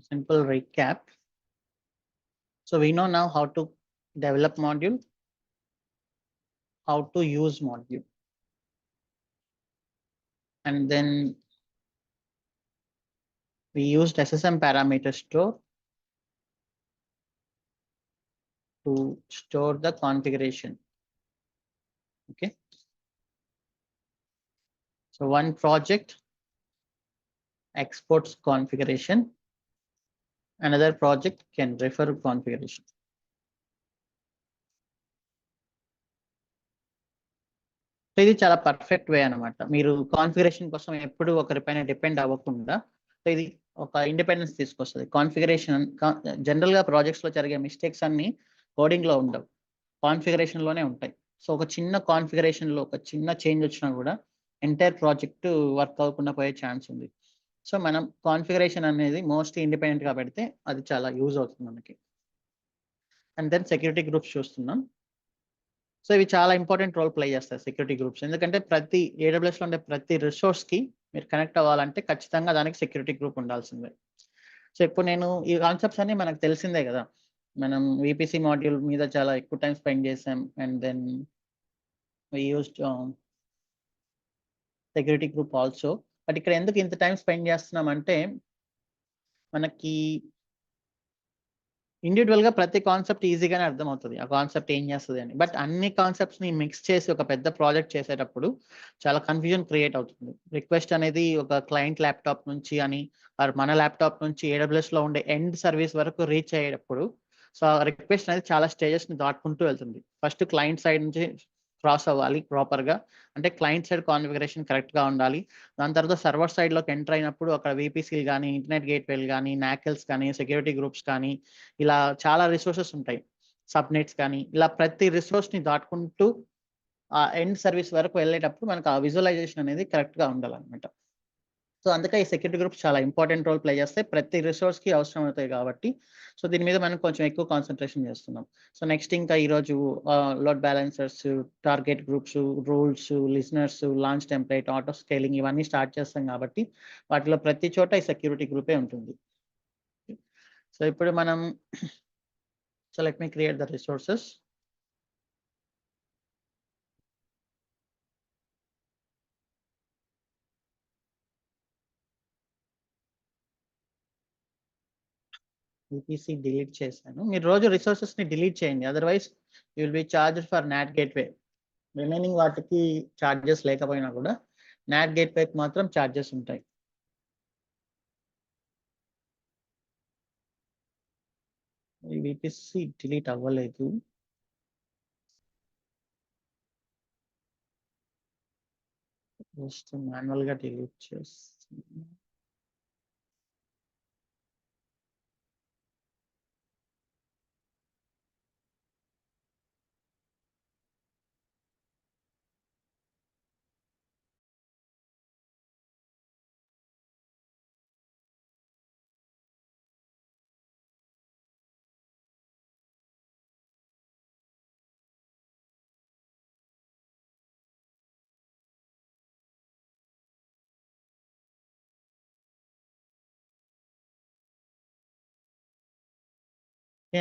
simple recap. So we know now how to develop module, how to use module, and then we used SSM parameter store to store the configuration. Okay. So one project exports configuration, another project can refer configuration. So ఇది చాలా perfect వే అనమాట. మీరు configuration కోసం ఎప్పుడు ఒకరిపైన depend అవ్వకుండా, so ఇది ఒక independence తీసుకొస్తుంది. కాన్ఫిగరేషన్ జనరల్ గా ప్రాజెక్ట్స్ లో జరిగే మిస్టేక్స్ అన్ని కోడింగ్ లో ఉండవు, కాన్ఫిగరేషన్ లోనే ఉంటాయి. సో ఒక చిన్న కాన్ఫిగరేషన్ లో ఒక చిన్న చేంజ్ వచ్చినా కూడా ఎంటైర్ ప్రాజెక్ట్ వర్క్ అవ్వకుండా పోయే ఛాన్స్ ఉంది. సో మనం కాన్ఫిగరేషన్ అనేది మోస్ట్లీ ఇండిపెండెంట్ గా పెడితే అది చాలా యూజ్ అవుతుంది మనకి. అండ్ దెన్ సెక్యూరిటీ గ్రూప్స్ చూస్తున్నాం. సో ఇవి చాలా ఇంపార్టెంట్ రోల్ ప్లే చేస్తాయి సెక్యూరిటీ గ్రూప్స్. ఎందుకంటే ప్రతి AWS లో ఉండే ప్రతి రిసోర్స్ కి మీరు కనెక్ట్ అవ్వాలంటే ఖచ్చితంగా దానికి సెక్యూరిటీ గ్రూప్ ఉండాల్సిందే. సో ఇప్పుడు నేను ఈ కాన్సెప్ట్స్ అన్ని మనకు తెలిసిందే కదా, మనం VPC మాడ్యూల్ మీద చాలా ఎక్కువ టైం స్పెండ్ చేసాం. And then we used security group also. But ఇక్కడ ఎందుకు ఇంత టైం స్పెండ్ చేస్తున్నాం అంటే, మనకి ఇండివిజువల్ గా ప్రతి కాన్సెప్ట్ ఈజీగానే అర్థమవుతుంది, ఆ కాన్సెప్ట్ ఏం చేస్తుంది అని. బట్ అన్ని కాన్సెప్ట్స్ ని మిక్స్ చేసి ఒక పెద్ద ప్రాజెక్ట్ చేసేటప్పుడు చాలా కన్ఫ్యూజన్ క్రియేట్ అవుతుంది. రిక్వెస్ట్ అనేది ఒక క్లయింట్ ల్యాప్టాప్ నుంచి అని మన ల్యాప్టాప్ నుంచి AWS లో ఉండే ఎండ్ సర్వీస్ వరకు రీచ్ అయ్యేటప్పుడు, సో ఆ రిక్వెస్ట్ అనేది చాలా స్టేజెస్ ని దాటుకుంటూ వెళ్తుంది. ఫస్ట్ క్లయింట్ సైడ్ నుంచి క్రాస్ అవ్వాలి ప్రాపర్ గా, అంటే క్లయింట్ సైడ్ కాన్ఫిగరేషన్ కరెక్ట్ గా ఉండాలి. దాని తర్వాత సర్వర్ సైడ్ లోకి ఎంటర్ అయినప్పుడు అక్కడ VPCలు కానీ, ఇంటర్నెట్ గేట్వేలు కానీ, నాకెల్స్ కానీ, సెక్యూరిటీ గ్రూప్స్ కానీ, ఇలా చాలా రిసోర్సెస్ ఉంటాయి, సబ్నెట్స్ కానీ, ఇలా ప్రతి రిసోర్స్ ని దాటుకుంటూ ఆ ఎండ్ సర్వీస్ వరకు వెళ్ళేటప్పుడు మనకు ఆ విజువలైజేషన్ అనేది కరెక్ట్ గా ఉండాలన్నమాట. సో అందుకే ఈ సెక్యూరిటీ గ్రూప్స్ చాలా ఇంపార్టెంట్ రోల్ ప్లే చేస్తాయి, ప్రతి రిసోర్స్ కి అవసరం అవుతాయి కాబట్టి. సో దీని మీద మనం కొంచెం ఎక్కువ కాన్సన్ట్రేషన్ చేస్తున్నాం. సో నెక్స్ట్ ఇంకా ఈరోజు load balancers, target groups, rules, listeners, launch template, auto scaling ఇవన్నీ స్టార్ట్ చేస్తాం కాబట్టి వాటిలో ప్రతి చోట ఈ సెక్యూరిటీ గ్రూపే ఉంటుంది. సో ఇప్పుడు మనం so let me create the resources. VPC delete చేశాను. మీరు రోజు రిసోర్సెస్ ని డిలీట్ చేయండి, otherwise you will be charged for NAT gateway. Remaining వాటికి చార్జెస్ లేకపోయినా కూడా NAT గేట్వేకి మాత్రం చార్జెస్ ఉంటాయి. VPC డిలీట్ అవ్వలేదు. జస్ట్ మాన్యువల్ గా డిలీట్ చేస్తాను.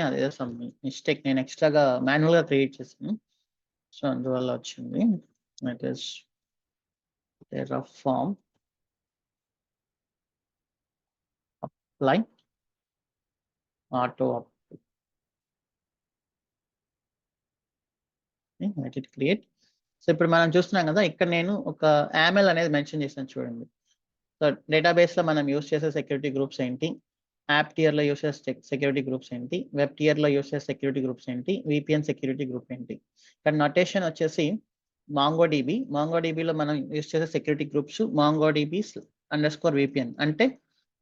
అదే సమ్ మిస్టేక్, నేను ఎక్స్ట్రాగా మాన్యువల్ గా క్రియేట్ చేశాను, సో అందువల్ల వచ్చింది. It is Terraform apply auto let it create. So ఇప్పుడు మనం చూస్తున్నాం కదా, ఇక్కడ నేను ఒక AML అనేది మెన్షన్ చేశాను చూడండి. సో డేటాబేస్ లో మనం యూస్ చేసే సెక్యూరిటీ గ్రూప్స్ ఏంటి, యాప్ టియర్ లో యూస్ చేసే సెక్యూరిటీ గ్రూప్స్ ఏంటి, వెబ్ టియర్ లో యూస్ చేసే సెక్యూరిటీ గ్రూప్స్ ఏంటి, VPN సెక్యూరిటీ గ్రూప్ ఏంటి. ఇక్కడ నొటేషన్ వచ్చేసి MongoDB లో మనం యూస్ చేసే సెక్యూరిటీ గ్రూప్స్ MongoDB_VPN, అంటే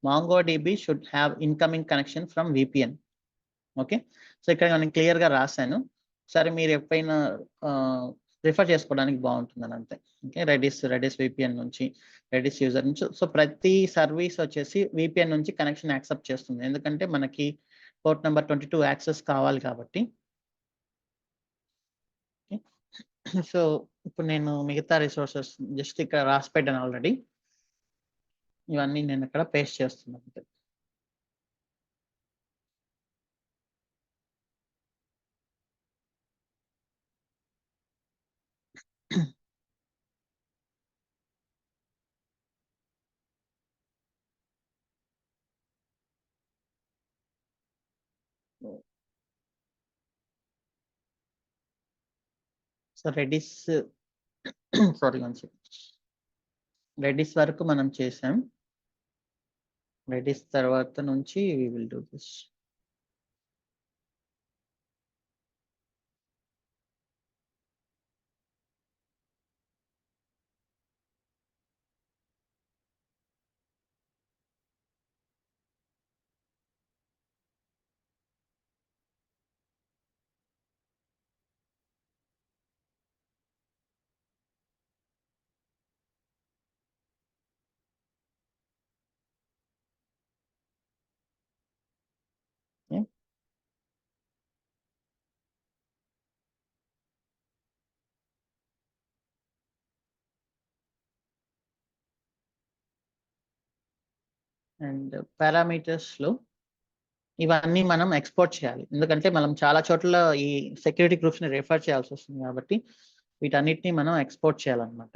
MongoDB should have incoming connection from VPN. Okay, so ఇక్కడ నేను క్లియర్ గా రాశాను, సరే మీరు ఎప్పుడైనా రిఫర్ చేసుకోవడానికి బాగుంటుందని అంతే. ఓకే, రెడిస్ VPN నుంచి, రెడిస్ యూజర్ నుంచి. సో ప్రతి సర్వీస్ వచ్చేసి VPN నుంచి కనెక్షన్ యాక్సెప్ట్ చేస్తుంది, ఎందుకంటే మనకి పోర్ట్ నెంబర్ 22 యాక్సెస్ కావాలి కాబట్టి. సో ఇప్పుడు నేను మిగతా రిసోర్సెస్ జస్ట్ ఇక్కడ రాసి పెట్టాను ఆల్రెడీ, ఇవన్నీ నేను ఇక్కడ పేస్ట్ చేస్తున్నాను. సో రెడిస్ సారీ రెడిస్ వరకు మనం చేసాం. రెడిస్ తర్వాత నుంచి we will do this. Okay. And parameters లో ఇవన్నీ మనం ఎక్స్పోర్ట్ చేయాలి, ఎందుకంటే మనం చాలా చోట్ల ఈ సెక్యూరిటీ గ్రూప్స్ ని రెఫర్ చేయాల్సి వస్తుంది కాబట్టి వీటన్నిటిని మనం ఎక్స్పోర్ట్ చేయాలన్నమాట.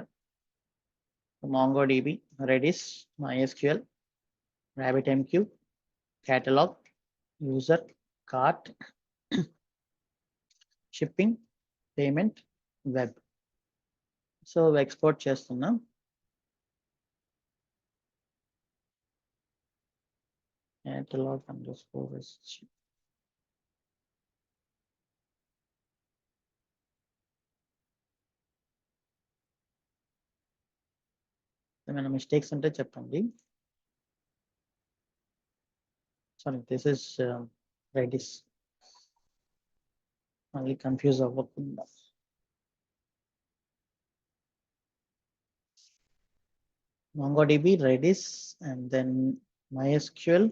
MongoDB, Redis, MySQL, RabbitMQ, catalog, user, cart, shipping, payment, web. So export చేస్తున్నాం. catalog underscore SG. ఏమైనా మిస్టేక్స్ ఉంటే చెప్పండి. Sorry, this is Redis. మళ్ళీ కన్ఫ్యూజ్ అవ్వకుండా. MongoDB, Redis, and then MySQL,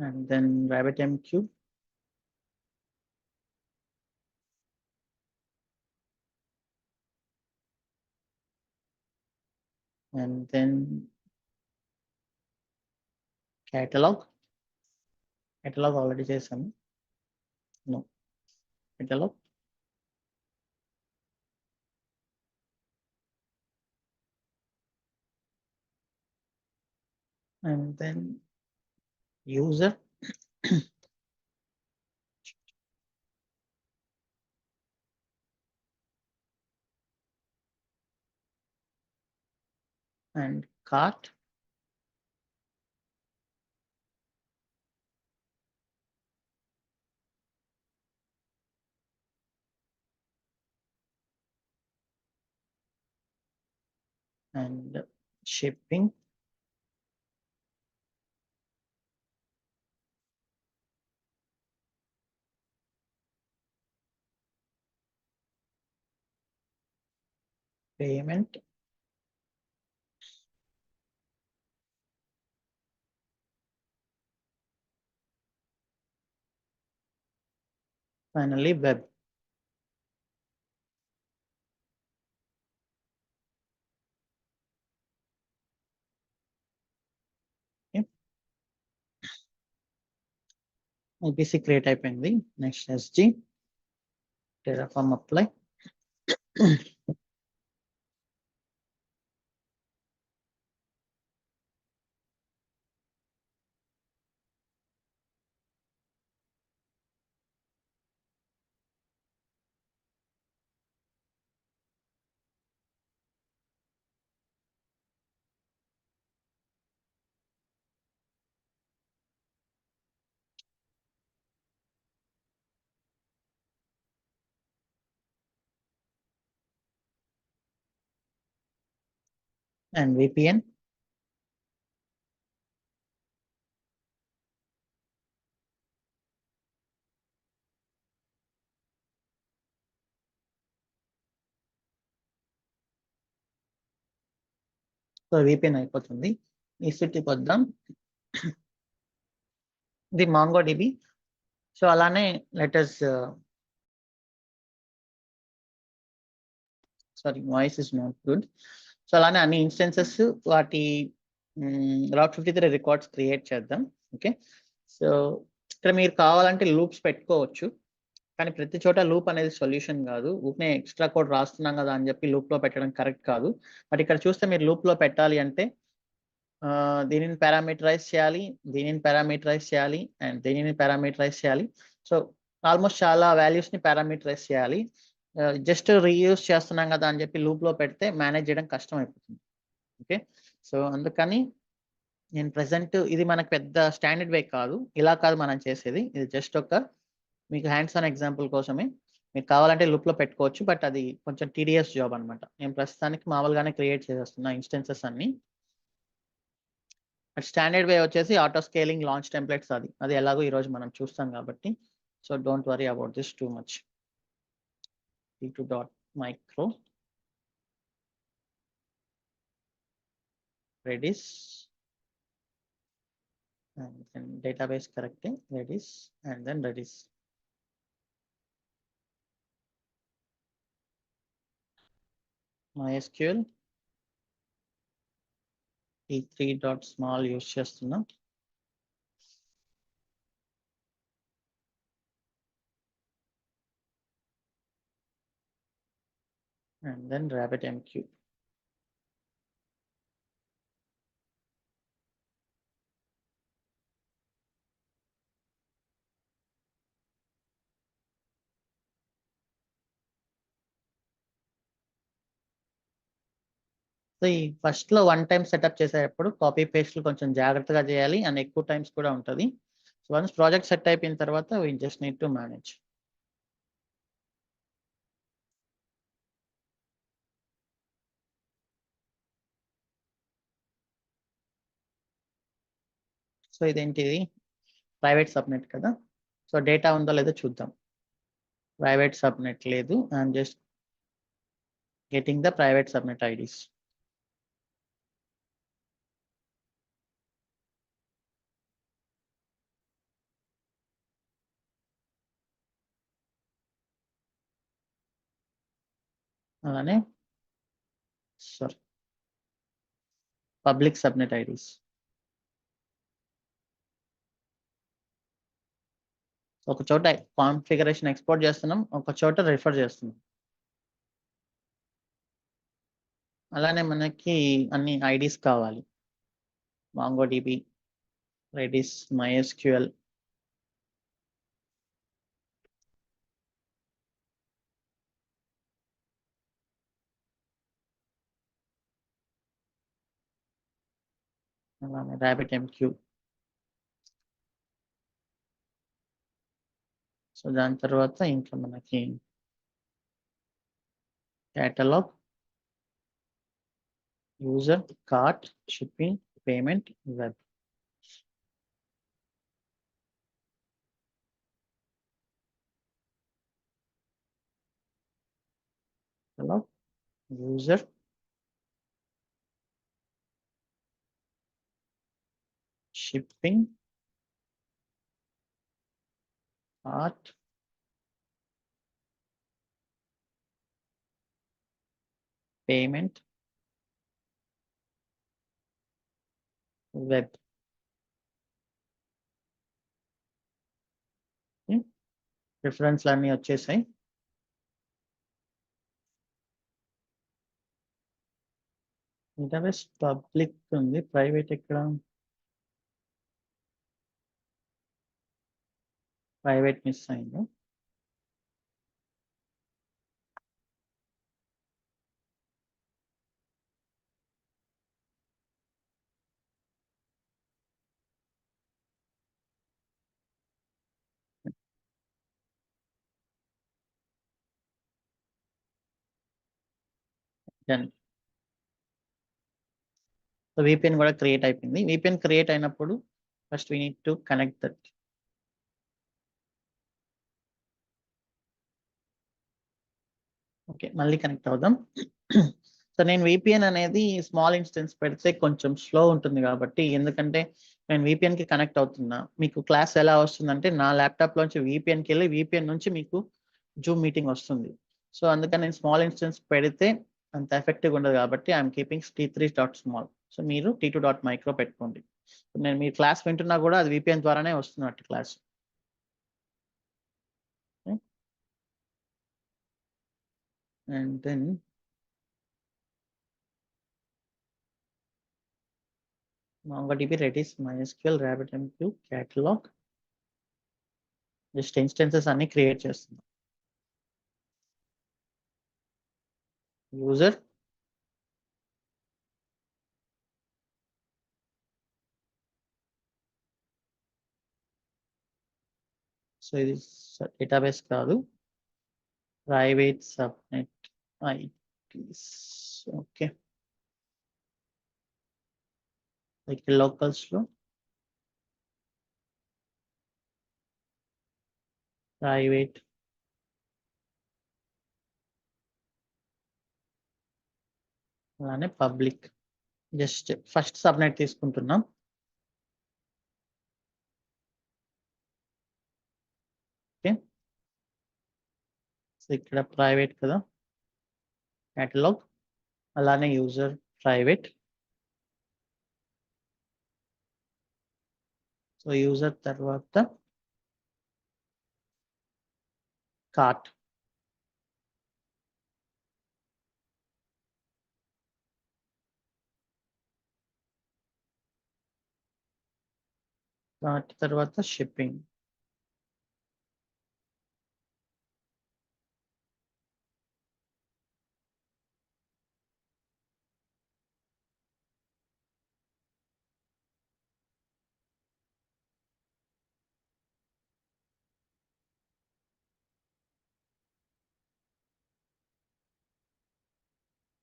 and then RabbitMQ, and then catalog. Catalog already చేసాము. No, catalog. And then user. And cart. And shipping. Payment. Finally, web. Okay. IPC create అయిపోయింది. Next SG, Terraform apply. And VPN. So VPN అయిపోతుంది. EC2 వద్దాం. ఇది MongoDB. So అలానే letters sorry, voice is not good. So అలానే అన్ని instances వాటి Route 53 records create చేద్దాం. Okay, so ఇక్కడ మీరు కావాలంటే లూప్స్ పెట్టుకోవచ్చు, కానీ ప్రతి చోట లూప్ అనేది సొల్యూషన్ కాదు. ఊరినే ఎక్స్ట్రా కోడ్ రాస్తున్నాం కదా అని చెప్పి లూప్ లో పెట్టడం కరెక్ట్ కాదు. బట్ ఇక్కడ చూస్తే మీరు లూప్ లో పెట్టాలి అంటే దీనిని పారామీటరైజ్ చేయాలి, దీనిని పారామీటరైజ్ చేయాలి, అండ్ దీనిని పారామీటరైజ్ చేయాలి. సో ఆల్మోస్ట్ చాలా వాల్యూస్ని పారామీటరైజ్ చేయాలి. జస్ట్ రీయూజ్ చేస్తున్నాం కదా అని చెప్పి లూప్లో పెడితే మేనేజ్ చేయడం కష్టం అయిపోతుంది. ఓకే, సో అందుకని నేను ప్రెసెంట్ ఇది మనకు పెద్ద స్టాండర్డ్ వే కాదు, ఇలా కాదు మనం చేసేది. ఇది జస్ట్ ఒక మీకు హ్యాండ్స్ ఆన్ ఎగ్జాంపుల్ కోసమే. మీకు కావాలంటే లూప్లో పెట్టుకోవచ్చు, బట్ అది కొంచెం టీడీఎస్ జాబ్ అనమాట. నేను ప్రస్తుతానికి మామూలుగానే క్రియేట్ చేసేస్తున్నా ఇన్స్టెన్సెస్ అన్ని. స్టాండర్డ్ వే వచ్చేసి ఆటో స్కేలింగ్ లాంచ్ టెంప్లెట్స్. అది ఎలాగో ఈరోజు మనం చూస్తాం కాబట్టి, so don't worry about this too much. t2.micro redis and then database correcting redis and then redis. MySQL t3.small use చేస్తున్నాం. and then RabbitMQ. సో ఈ ఫస్ట్లో వన్ టైం సెటప్ చేసేటప్పుడు కాపీ పేస్ట్లు కొంచెం జాగ్రత్తగా చేయాలి అండ్ ఎక్కువ టైమ్స్ కూడా ఉంటుంది. సో వన్స్ ప్రాజెక్ట్ సెట్ అయిపోయిన తర్వాత we just need to manage. So ఇదేంటిది, ప్రైవేట్ సబ్నెట్ కదా. సో డేటా ఉందో లేదో చూద్దాం. ప్రైవేట్ సబ్నెట్ లేదు, I'm just getting the private subnet IDs. అలానే సారీ, పబ్లిక్ సబ్నెట్ ఐడీస్. ఒక చోట కాన్ఫిగరేషన్ ఎక్స్పోర్ట్ చేస్తున్నాం, ఒక చోట రిఫర్ చేస్తున్నాం. అలానే మనకి అన్ని ఐడీస్ కావాలి. MongoDB, Redis, MySQL. అలానే RabbitMQ. సో దాని తర్వాత ఇంకా మనకి catalogue, user, cart, shipping, payment, web. Catalogue, user, shipping, cart, payment, web. రిఫరెన్స్లు అన్నీ వచ్చేసాయి. డేటాబేస్ పబ్లిక్ ఉంది, ప్రైవేట్ ఎక్కడ? ప్రైవేట్ మిస్ అయింది. డన్. సో VPN కూడా క్రియేట్ అయిపోయింది. VPN క్రియేట్ అయినప్పుడు first we need to connect that. Okay, మళ్ళీ కనెక్ట్ అవుదాం. సో నేను VPN అనేది స్మాల్ ఇన్స్టెన్స్ పెడితే కొంచెం స్లో ఉంటుంది కాబట్టి, ఎందుకంటే నేను VPNకి కనెక్ట్ అవుతున్నా. మీకు క్లాస్ ఎలా వస్తుందంటే నా ల్యాప్టాప్లోంచి VPNకి వెళ్ళి VPN నుంచి మీకు జూమ్ మీటింగ్ వస్తుంది. సో అందుకని నేను స్మాల్ ఇన్స్టెన్స్ పెడితే అంత ఎఫెక్టివ్గా ఉండదు కాబట్టి ఐఎమ్ కీపింగ్ t3.small. సో మీరు t2.micro పెట్టుకోండి. నేను మీ క్లాస్ వింటున్నా కూడా అది VPN ద్వారానే వస్తున్నట్టు class. And then MongoDB, Redis, MySQL, RabbitMQ, catalog. Just instances అన్ని క్రియేట్ చేస్తున్నాం. యూజర్ సో ఇది డేటాబేస్ కాదు, ప్రైవేట్ సబ్నెట్ ఐపీస్. ఓకే, ఇక్కడ లోకల్స్ లో ప్రైవేట్ అలానే పబ్లిక్. జస్ట్ ఫస్ట్ సబ్నెట్ తీసుకుంటున్నాం. ఓకే, సో ఇక్కడ ప్రైవేట్ కదా, కేటలాగ్. అలానే యూజర్ ప్రైవేట్. సో యూజర్ తర్వాత కార్ట్. కార్ట్ తర్వాత షిప్పింగ్.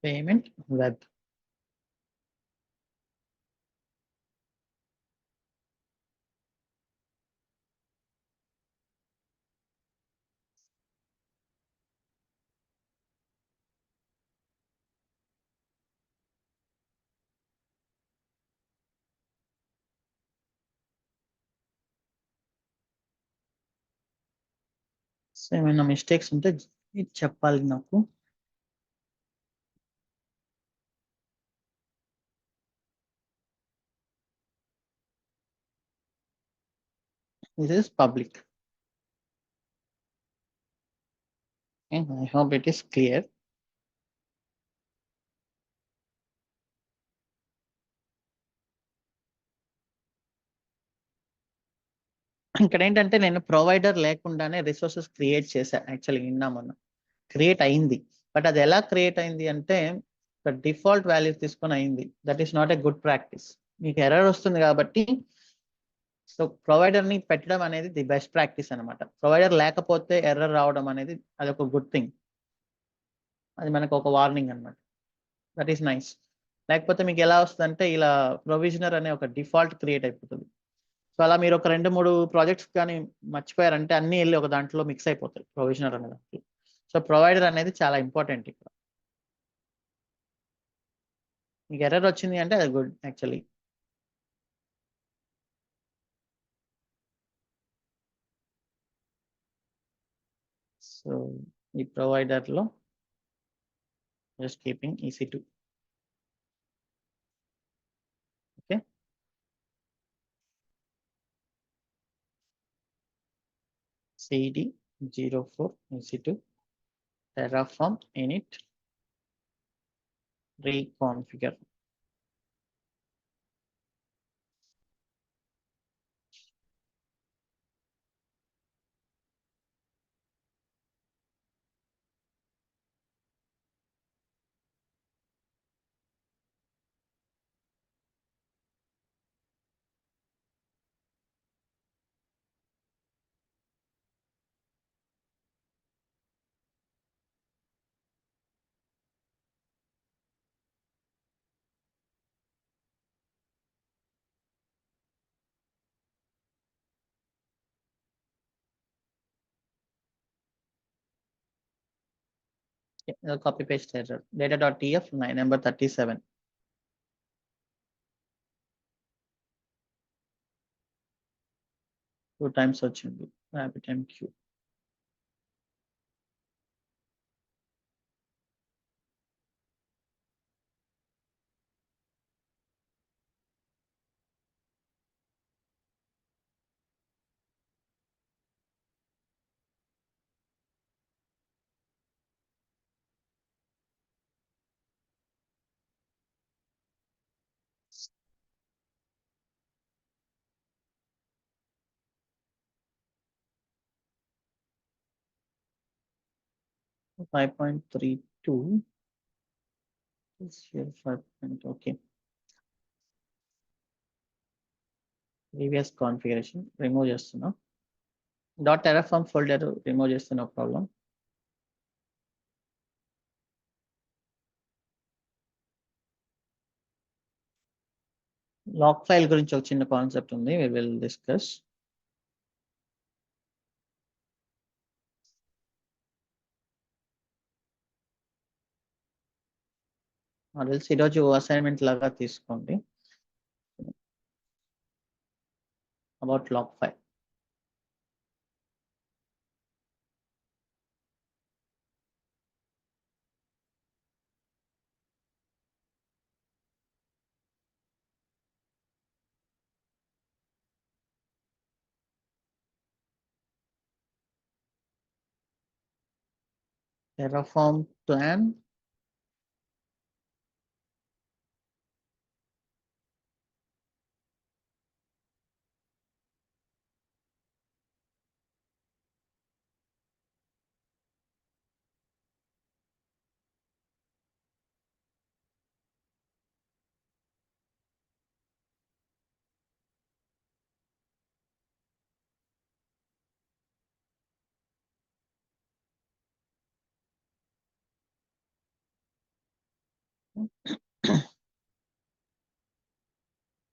Payment web. సో ఏమైనా మిస్టేక్స్ ఉంటే ఇది చెప్పాలి నాకు. This is public. And I hope it is clear. ఇక్కడ ఏంటంటే నేను ప్రొవైడర్ లేకుండానే రిసోర్సెస్ క్రియేట్ చేశాను. యాక్చువల్లీ నిన్న మొన్న క్రియేట్ అయింది, బట్ అది ఎలా క్రియేట్ అయింది అంటే డిఫాల్ట్ వాల్యూస్ తీసుకొని అయింది. That is not a good practice. మీకు ఎర్రర్ వస్తుంది కాబట్టి సో ప్రొవైడర్ ని పెట్టడం అనేది ది బెస్ట్ ప్రాక్టీస్ అనమాట. ప్రొవైడర్ లేకపోతే ఎర్రర్ రావడం అనేది అది ఒక గుడ్ థింగ్. అది మనకు ఒక వార్నింగ్ అనమాట. That is nice. లేకపోతే మీకు ఎలా వస్తుంది అంటే ఇలా ప్రొవిజనర్ అనే ఒక డిఫాల్ట్ క్రియేట్ అయిపోతుంది. సో అలా మీరు ఒక 2-3 ప్రాజెక్ట్స్ కానీ మర్చిపోయారంటే అన్ని వెళ్ళి ఒక దాంట్లో మిక్స్ అయిపోతాయి ప్రొవిజనర్ అనే దాంట్లో. సో ప్రొవైడర్ అనేది చాలా ఇంపార్టెంట్ ఇక్కడ. మీకు ఎర్రర్ వచ్చింది అంటే అది గుడ్ యాక్చువల్లీ. సో ఈ ప్రొవైడర్లో just keeping EC2. Okay, CD04 EC2 Terraform init reconfigure. Copy paste error. Data.tf line number 37. Two times వచ్చింది RabbitMQ. 5.32 is here 5. Okay. Previous configuration remove చేస్తున్నా. .terraform folder remove చేస్తే no problem. Lock file గురించి ఒక చిన్న concept ఉంది, we will discuss. తెలిసి ఈరోజు assignment లాగా తీసుకోండి about lock file. Terraform plan.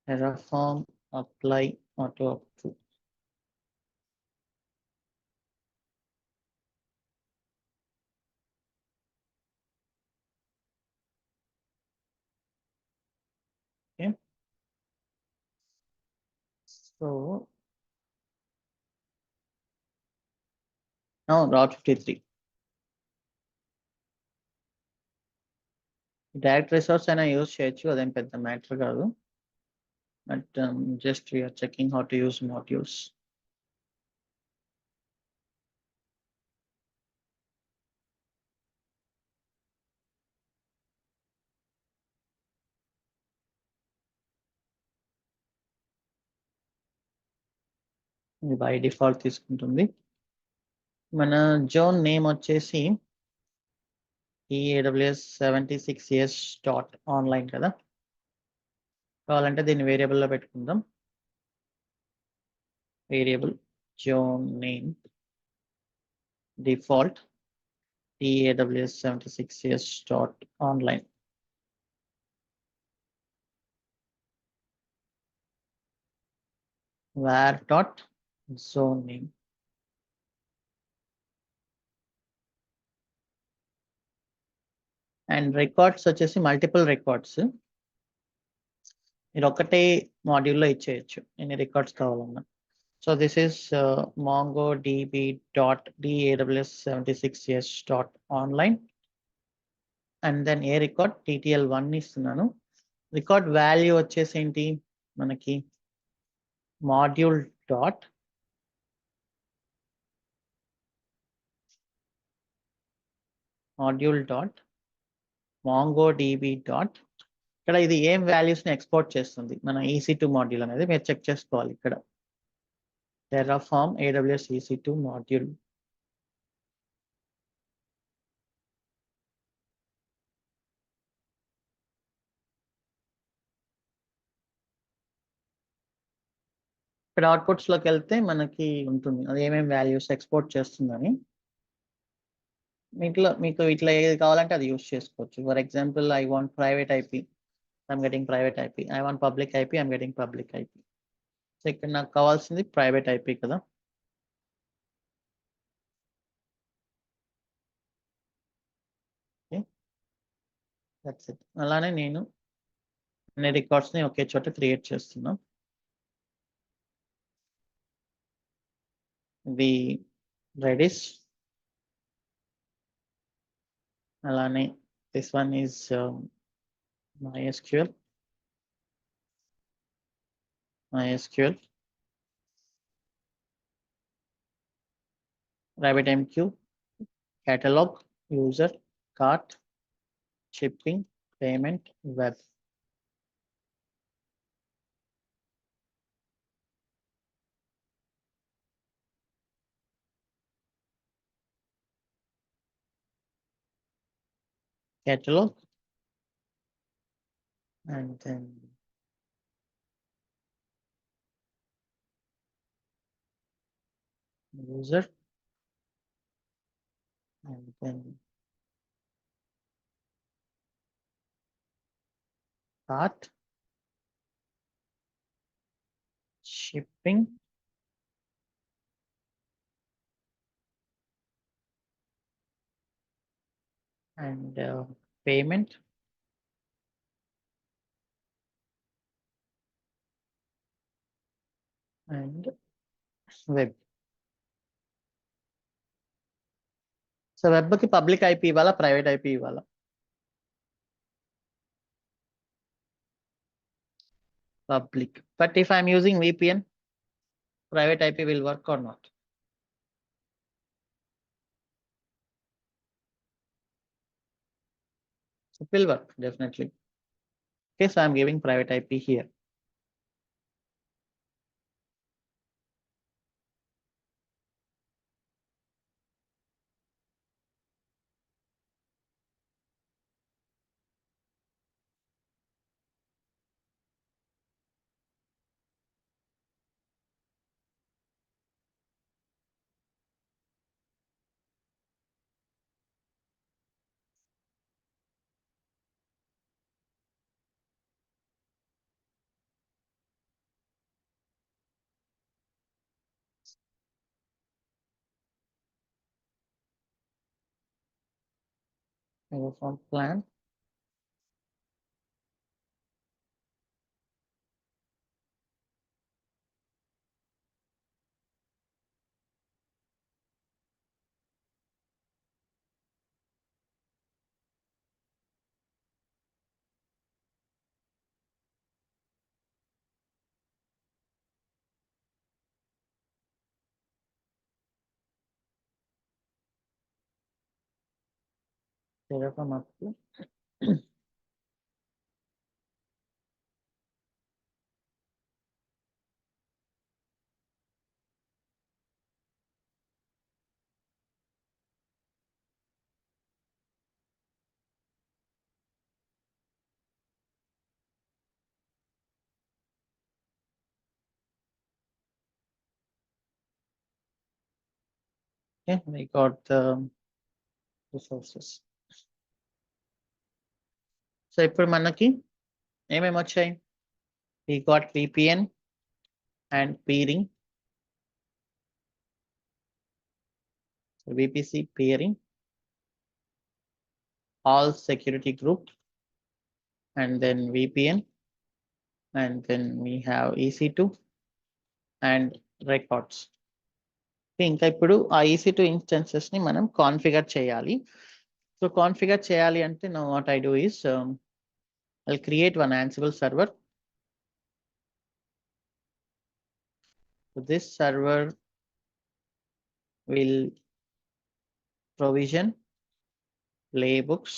Terraform apply auto approve. Okay. So now route 53. Direct resource అయినా యూజ్ చేయొచ్చు, అదేం పెద్ద మ్యాటర్ కాదు. But just we are checking how to use modules. ఇది బై డిఫాల్ట్ తీసుకుంటుంది. మన జోన్ నేమ్ వచ్చేసి AWS 76years.online కదా. కావాలంటే దీన్ని వేరియబుల్లో పెట్టుకుందాం. Variable zone name default AWS 76years.online. var.zone name. And records వచ్చేసి మల్టిపుల్ రికార్డ్స్. మీరు ఒకటే మాడ్యూల్లో ఇచ్చేయచ్చు ఎన్ని రికార్డ్స్ కావాలన్నా. So this is mongodb.daws76years.online and then A record TTL1 ఇస్తున్నాను. రికార్డ్ వాల్యూ వచ్చేసి ఏంటి మనకి మాడ్యూల్ డాట్ mongodb డాట్ ఇక్కడ ఇది ఏం వాల్యూస్ ని ఎక్స్పోర్ట్ చేస్తుంది మన EC2 మాడ్యూల్ అనేది మీరు చెక్ చేసుకోవాలి. ఇక్కడ Terraform AWS EC2 మాడ్యూల్. ఇక్కడ అవుట్పుట్స్ లోకి వెళ్తే మనకి ఉంటుంది అది ఏమేమి వాల్యూస్ ఎక్స్పోర్ట్ చేస్తుందని. మీకు ఇట్లా ఏది కావాలంటే అది యూస్ చేసుకోవచ్చు. For example I want private IP, I'm getting private IP. I want public IP, I'm getting public IP. So ఇక్కడ నాకు కావాల్సింది ప్రైవేట్ IP కదా. That's it. అలానే నేను అన్ని రికార్డ్స్ ని ఒకే చోట క్రియేట్ చేస్తున్నా. ఇది Redis. అలానే this one is MySQL. RabbitMQ, catalog, user, cart, shipping, payment, web. catalog, and then user, and then cart, shipping, and payment, and web. So web కి పబ్లిక్ ఐపీ ఇవ్వాలా, ప్రైవేట్ ఐపీ ఇవ్వాలా? Public. But if I'm using VPN, private IP will work or not? It will work definitely. Okay, so I'm giving private IP here. I go from plan. Terraform up to okay, we got the resources. So ఇప్పుడు మనకి ఏమేమి వచ్చాయి? We got VPN and peering. So VPC peering, all security group, and then VPN, and then we have EC2 and records. ఇంకా ఇప్పుడు ఆ EC2 instances ని మనం configure చేయాలి. సో కాన్ఫిగర్ చేయాలి అంటే now what I do is I'll create one Ansible server. So this server will provision playbooks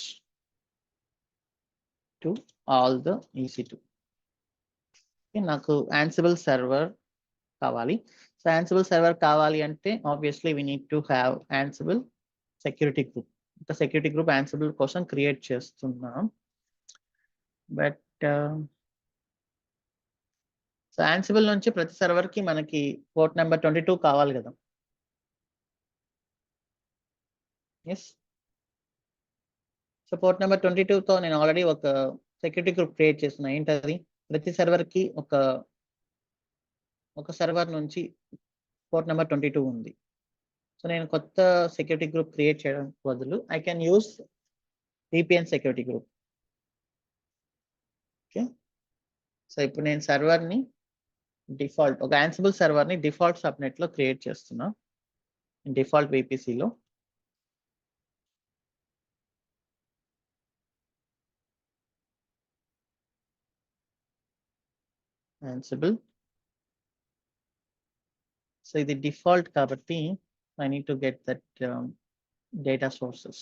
to all the EC2. Okay, నాకు Ansible server కావాలి. సో Ansible server కావాలి అంటే obviously we need to have Ansible security group. ఒక security group Ansible కోసం create చేస్తున్నాం. But so Ansible నుంచి ప్రతి server కి మనకి పోర్ట్ నెంబర్ 22 కావాలి కదా. ఎస్. సో పోర్ట్ నెంబర్ 22 తో నేను ఆల్రెడీ ఒక సెక్యూరిటీ గ్రూప్ క్రియేట్ చేస్తున్నా. ఏంటది? ప్రతి సర్వర్ కి ఒక సర్వర్ నుంచి పోర్ట్ నెంబర్ 22 ఉంది. సో నేను కొత్త సెక్యూరిటీ గ్రూప్ క్రియేట్ చేయడం బదులు I can use VPN security group. Okay, so ఇప్పుడు నేను సర్వర్ ని డిఫాల్ట్ ఒక Ansible సర్వర్ ని డిఫాల్ట్ సబ్నెట్ లో క్రియేట్ చేస్తున్నా, డిఫాల్ట్ VPC లో. Ansible. సో ఇది డిఫాల్ట్ కాబట్టి I need to get that data sources.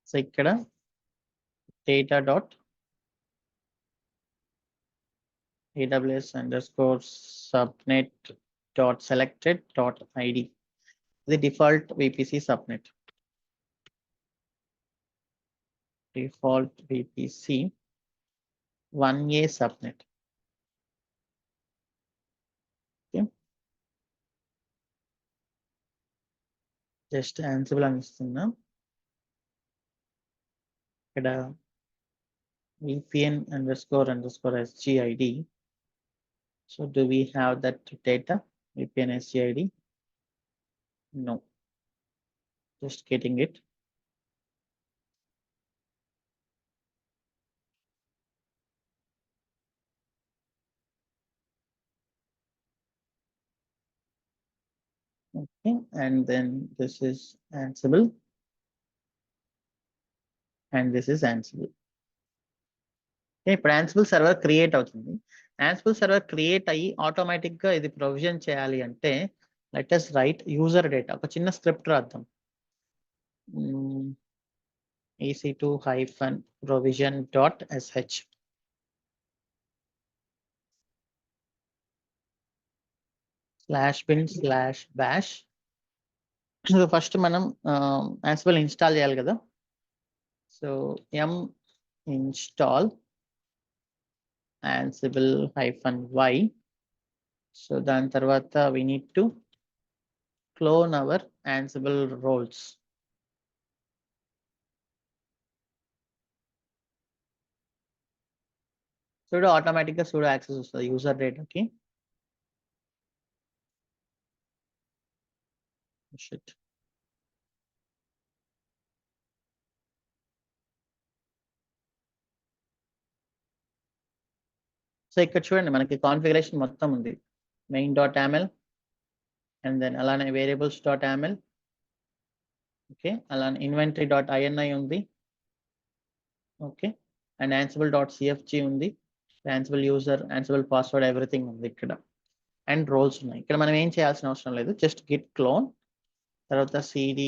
So ఇక్కడ data dot aws_subnet.selected.id. The default VPC subnet. Default VPC 1A subnet. Okay. Just Ansible అని ఇస్తున్నా. ఇక్కడ VPN__SGID. So do we have that data? VPN SGID? No. Just getting it. Okay, and then this is Ansible, and this is Ansible. Okay, ఇప్పుడు Ansible server create అవుతుంది. Ansible server create అయ్యి automatic గా ఇది provision చేయాలి అంటే let us write user data. ఒక చిన్న script రాద్దాం. ec2-provision.sh. /bin/bash. సో ఫస్ట్ మనం Ansible ఇన్స్టాల్ చేయాలి కదా. So m install Ansible-y. So దాని తర్వాత we need to clone our Ansible roles. sudo automatic గా sudo access వస్తుంది యూజర్ డేటాకి. షిట్. సో ఇక్కడ చూడండి మనకి కాన్ఫిగరేషన్ మొత్తం ఉంది. main.aml and then అలానే variables.aml. ఓకే, అలానే inventory.ini ఉంది. ఓకే, అండ్ ansible.cfg ఉంది. Ansible user, Ansible password, everything ఉంది ఇక్కడ. అండ్ రోల్స్ ఉన్నాయి. ఇక్కడ మనం ఏం చేయాల్సిన అవసరం లేదు. జస్ట్ git clone, తర్వాత cd,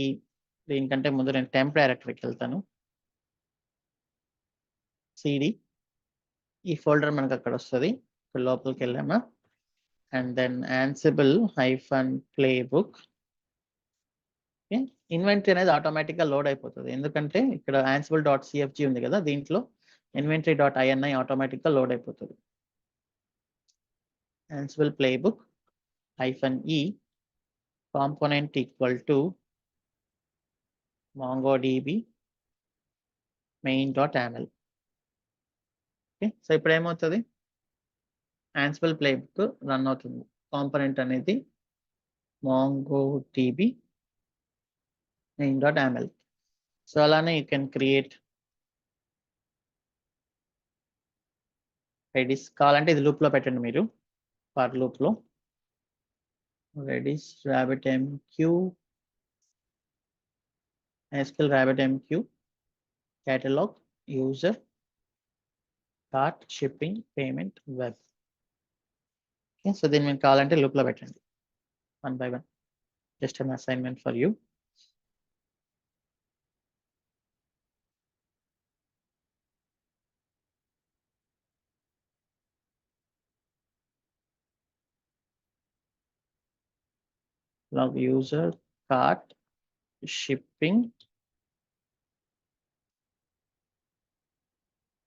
దీనికంటే ముందు నేను టెంప్ డైరెక్టరీకి వెళ్తాను. cd, ఈ ఫోల్డర్ మనకు అక్కడ వస్తుంది. ఇక్కడ లోపలికి వెళ్ళామా, అండ్ దెన్ Ansible-playbook. ఇన్వెంటరీ అనేది ఆటోమేటిక్ గా లోడ్ అయిపోతుంది, ఎందుకంటే ఇక్కడ ansible.cfg ఉంది కదా, దీంట్లో inventory.ini ఆటోమేటిక్ గా లోడ్ అయిపోతుంది. Ansible-playbook -e component equal to mongodb main.aml. Okay, so ఇప్పుడు ఏమవుతుంది, Ansible playbook రన్ అవుతుంది. కాంపోనెంట్ అనేది mongodb main.aml. సో అలానే యూ కెన్ క్రియేట్ redis. కావాలంటే ఇది లూప్ లో పెట్టండి మీరు, ఫర్ లూప్ లో redis RabbitMQ SQL RabbitMQ catalog user cart shipping payment web. Okay, so దీన్ని మీకు కావాలంటే లూప్ లో పెట్టండి 1 by 1. just an assignment for you. log user cart shipping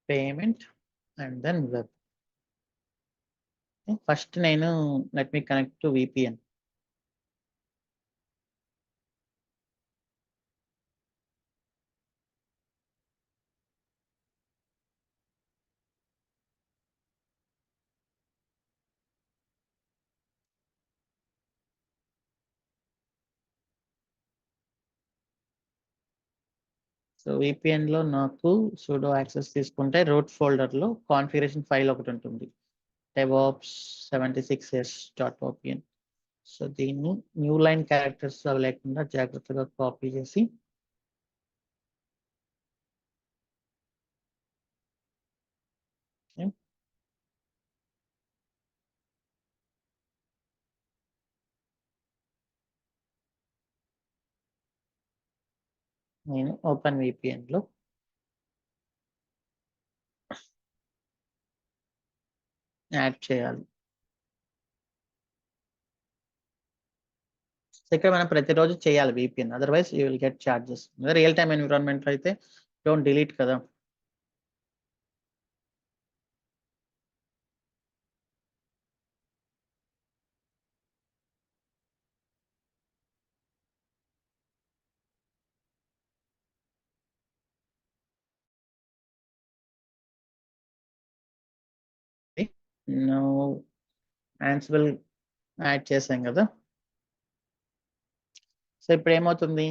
payment and then web. First నేను let me connect to VPN. So VPN లో నాకు sudo access తీసుకుంటే route folder లో కాన్ఫిగరేషన్ ఫైల్ ఒకటి ఉంటుంది, devops76s.opn. సో దీన్ని న్యూ లైన్ క్యారెక్టర్స్ అవి లేకుండా జాగ్రత్తగా కాపీ చేసి నేను ఓపెన్ VPN లో యాడ్ చేయాలి. సో ఇక్కడ మనం ప్రతిరోజు చేయాలి VPN, otherwise you will get charges. Real time ఎన్విరాన్మెంట్లో అయితే డోంట్ డిలీట్ కదా. నో Ansible యాడ్ చేసాం కదా. సో ఇప్పుడు ఏమవుతుంది,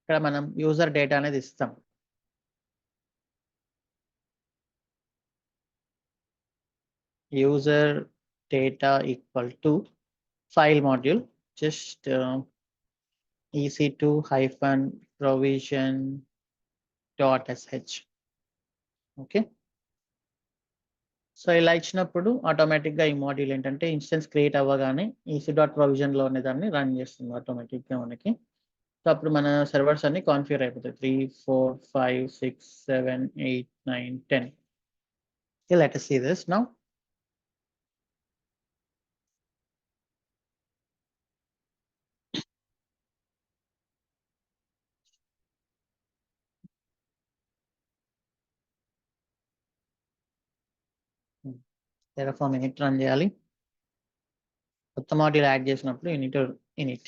ఇక్కడ మనం యూజర్ డేటా అనేది ఇస్తాం. User data equal to file module just EC2-provision.sh. Okay. So ఇలా ఇచ్చినప్పుడు ఆటోమేటిక్గా ఈ మాడ్యూల్ ఏంటంటే ఇన్స్టెన్స్ క్రియేట్ అవ్వగానే EC.provision లో అనే దాన్ని రన్ చేస్తుంది ఆటోమేటిక్గా మనకి. సో అప్పుడు మన సర్వర్స్ అన్ని కాన్ఫిగర్ అయిపోతాయి 3, 4, 5, 6, 7, 8, 9, 10. Okay, let us see this now. Terraform init run చేయాలి. కొత్త మాడ్యూల్ యాడ్ చేసినప్పుడు init.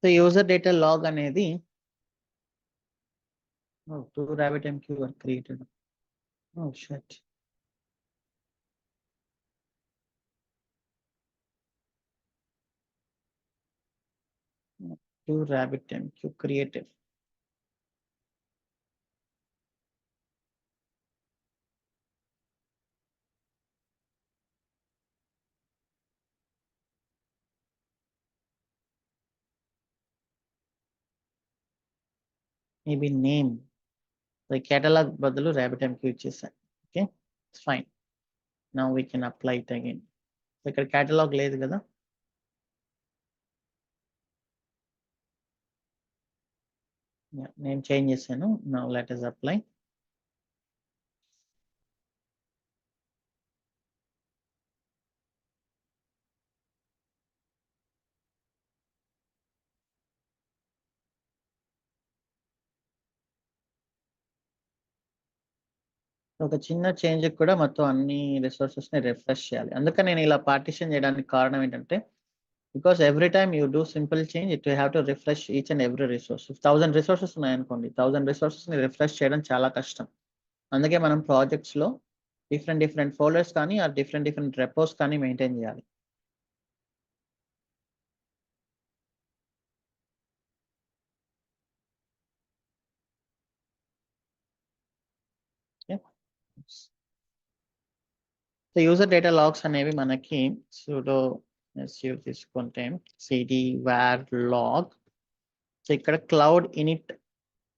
So user data log అనేది 2 RabbitMQ were created. Oh shit. Two RabbitMQ created. Maybe name. The catalog బదులు RabbitMQ ఇచ్చేసాను. Okay, it's fine. Now we can apply it again. ఇక్కడ catalogue లేదు కదా. నేను చేంజ్ చేశాను. Now let us apply. ఒక చిన్న చేంజ్ కూడా మొత్తం అన్ని రిసోర్సెస్ ని రిఫ్రెష్ చేయాలి. అందుకని నేను ఇలా పార్టిషన్ చేయడానికి కారణం ఏంటంటే, because every time you do simple change it have to refresh each and every resource. 1000 resources ఉన్నాయనుకోండి, 1000 రిసోర్సెస్ ని రిఫ్రెష్ చేయడం చాలా కష్టం. అందుకే మనం ప్రాజెక్ట్స్ లో డిఫరెంట్ ఫోల్డర్స్ కానీ ఆ డిఫరెంట్ రెపోస్ కానీ మెయింటైన్ చేయాలి. సో యూజర్ డేటా లాగ్స్ అనేవి మనకి sudo su తీసుకుంటే cd var log. సో ఇక్కడ cloud init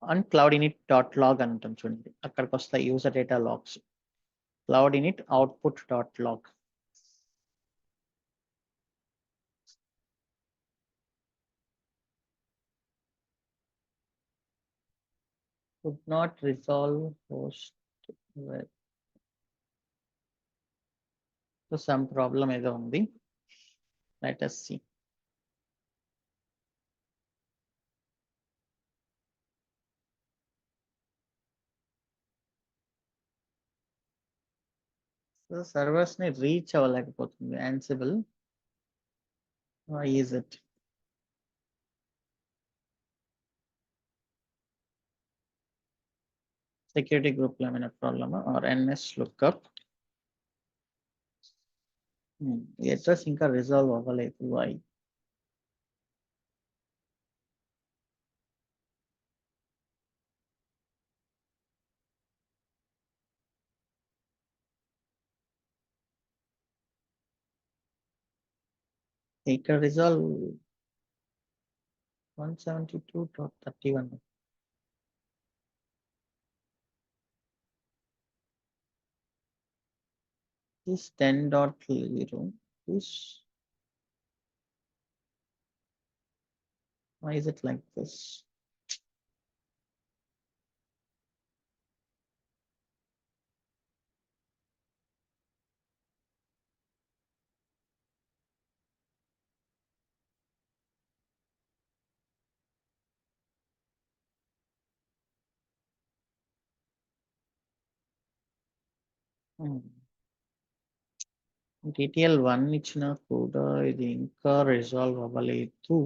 and cloud init dot log అని ఉంటుంది చూడండి, అక్కడికి వస్తాయి user data logs. Cloud init output dot log. could not resolve host web. So some problem ఏదో ఉంది. Let us see. So servers ని reach అవ్వలేకపోతుంది Ansible. Why is it? Security group లో ఏమైనా ప్రాబ్లమా ఆర్ ns lookup. అడ్రస్ ఇంకా resolve అవ్వలేదు. Why? ఇక్కడ resolve 172.31. This 10.0. This, why is it like this? TTL 1 ఇచ్చినా కూడా ఇది ఇంకా రిజాల్వ్ అవ్వలేదు.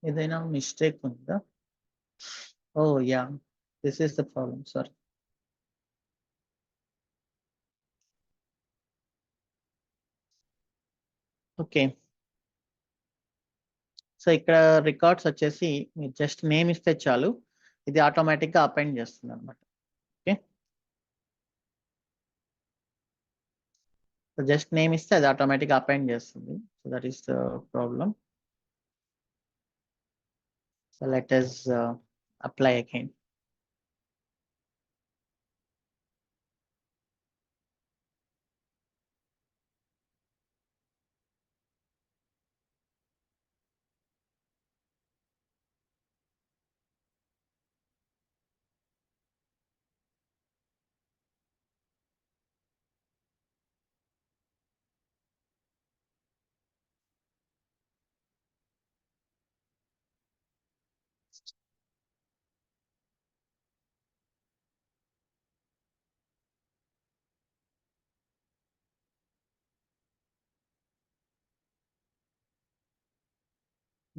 ఏదైనా మిస్టేక్ ఉందా? Oh yeah, this is the problem. Sorry. Okay, so ఇక్కడ రికార్డ్స్ వచ్చేసి మీరు జస్ట్ నేమ్ ఇస్తే చాలు, ఇది ఆటోమేటిక్ గా అపెండ్ చేస్తుంది అనమాట. ఓకే, సో జస్ట్ నేమ్ ఇస్తే అది ఆటోమేటిక్ గా అపెండ్ చేస్తుంది. So that is the problem. So let us apply again.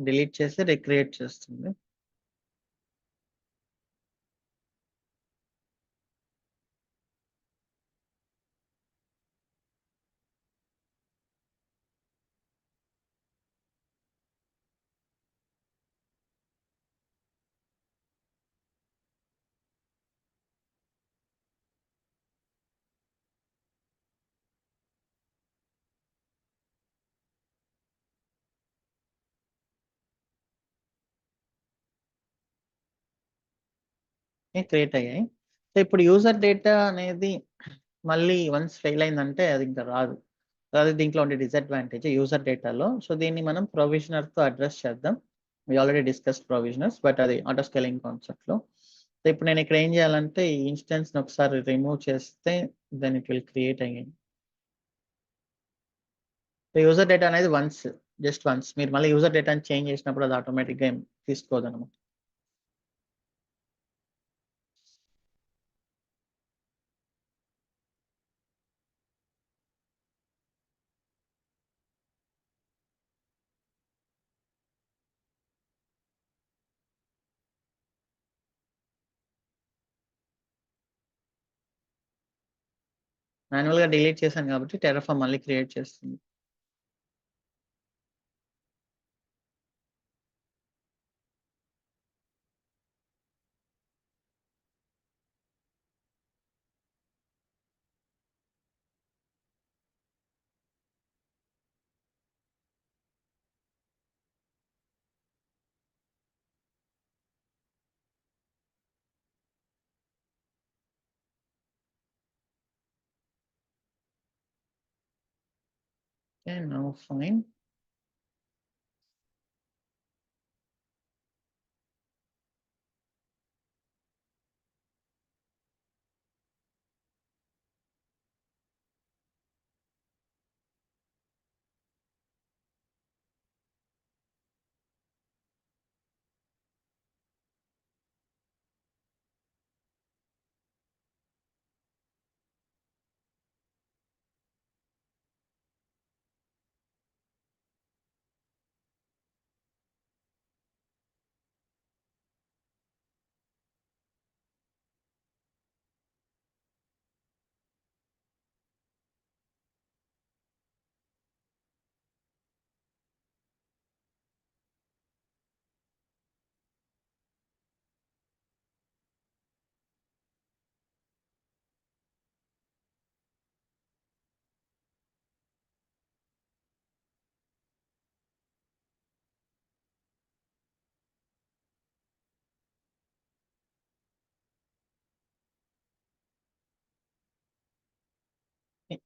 Delete చేసి రిక్రియేట్ చేస్తుంది. క్రియేట్ అయ్యాయి. సో ఇప్పుడు యూజర్ డేటా అనేది మళ్ళీ వన్స్ ఫెయిల్ అయిందంటే అది ఇంకా రాదు. అది దీంట్లో ఉండే డిసడ్వాంటేజ్ యూజర్ డేటాలో. సో దీన్ని మనం ప్రొవిజనర్‌తో అడ్రెస్ చేద్దాం. వి ఆల్రెడీ డిస్కస్డ్ ప్రొవిజనర్స్, బట్ అది ఆటో స్కేలింగ్ కాన్సెప్ట్‌లో. సో ఇప్పుడు నేను ఇక్కడ ఏం చేయాలంటే ఈ ఇన్‌స్టెన్స్‌ని ఒకసారి రిమూవ్ చేస్తే then it will create again. So user data అనేది జస్ట్ వన్స్ మీరు మళ్ళీ యూజర్ డేటాని చేంజ్ చేసినప్పుడు అది ఆటోమేటిక్‌గా ఏం తీసుకోదన్నమాట. మాన్యువల్‌గా డిలీట్ చేశాను కాబట్టి టెర్రాఫార్మ్ మళ్ళీ క్రియేట్ చేస్తుంది. ఓకే. Now fine.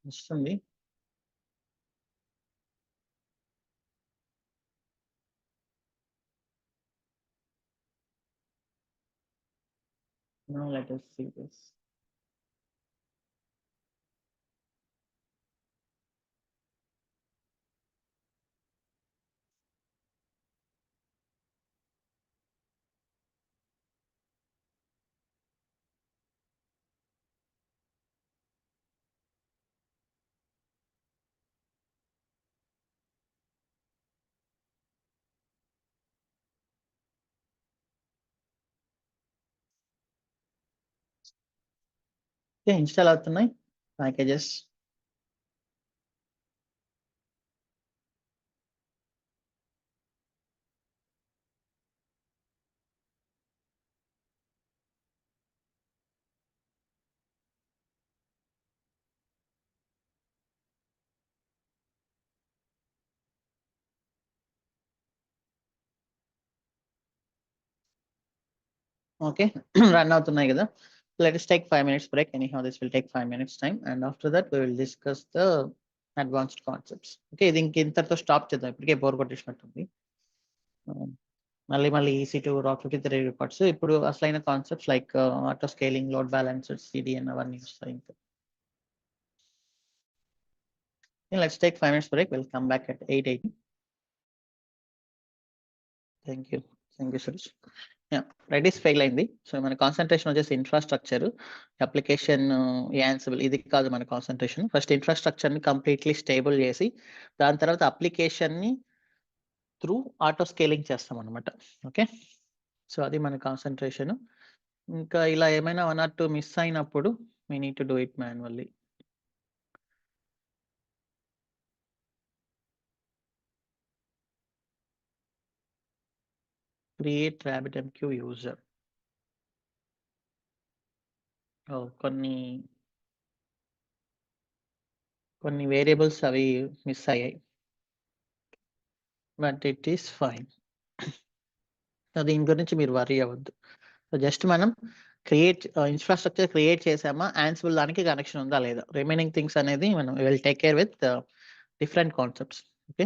వస్తుంది. Now let us see this. Okay. Install అవుతున్నాయి ప్యాకేజెస్. ఓకే. రన్ అవుతున్నాయి కదా! Let us take 5 minutes break. Anyhow, this will take 5 minutes time, and after that we will discuss the advanced concepts. Okay. ఇది ఇంతటితో stop చేద్దాం. ఇప్పటికే bore కొట్టేసినట్టుంది. మళ్ళీ EC2 ROC53 records. ఇప్పుడు అసలైన concepts like auto scaling, load balancer, CDN అవన్నీ వస్తాయి ఇంకా. Let's take 5 minutes break. We'll come back at 8:80. Thank you. Thank you Suresh. Yeah! Redis fail అయింది. సో మన కాన్సంట్రేషన్ వచ్చేసి ఇన్‌ఫ్రాస్ట్రక్చర్, అప్లికేషన్, యాన్సిబుల్ ఇది కాదు మన కాన్సంట్రేషన్. ఫస్ట్ ఇన్‌ఫ్రాస్ట్రక్చర్‌ని కంప్లీట్‌లీ స్టేబుల్ చేసి, దాని తర్వాత అప్లికేషన్‌ని త్రూ ఆటో స్కేలింగ్ చేస్తామన్నమాట. ఓకే. సో అది మన కాన్సంట్రేషన్. ఇంకా ఇలా ఏమైనా 1 ఆర్ 2 మిస్ అయినప్పుడు we need to do it manually. Create RabbitMQ user. Oh! కొన్ని వేరియబుల్స్ అవి మిస్ అయ్యాయి. But it is fine. So దీని గురించి మీరు వర్రీ అవ్వద్దు. సో జస్ట్ మనం ఇన్‌ఫ్రాస్ట్రక్చర్ క్రియేట్ చేసామా, యాన్సిబుల్ దానికి కనెక్షన్ ఉందా లేదా? రిమైనింగ్ థింగ్స్ అనేది మనం will take care with different concepts. Okay,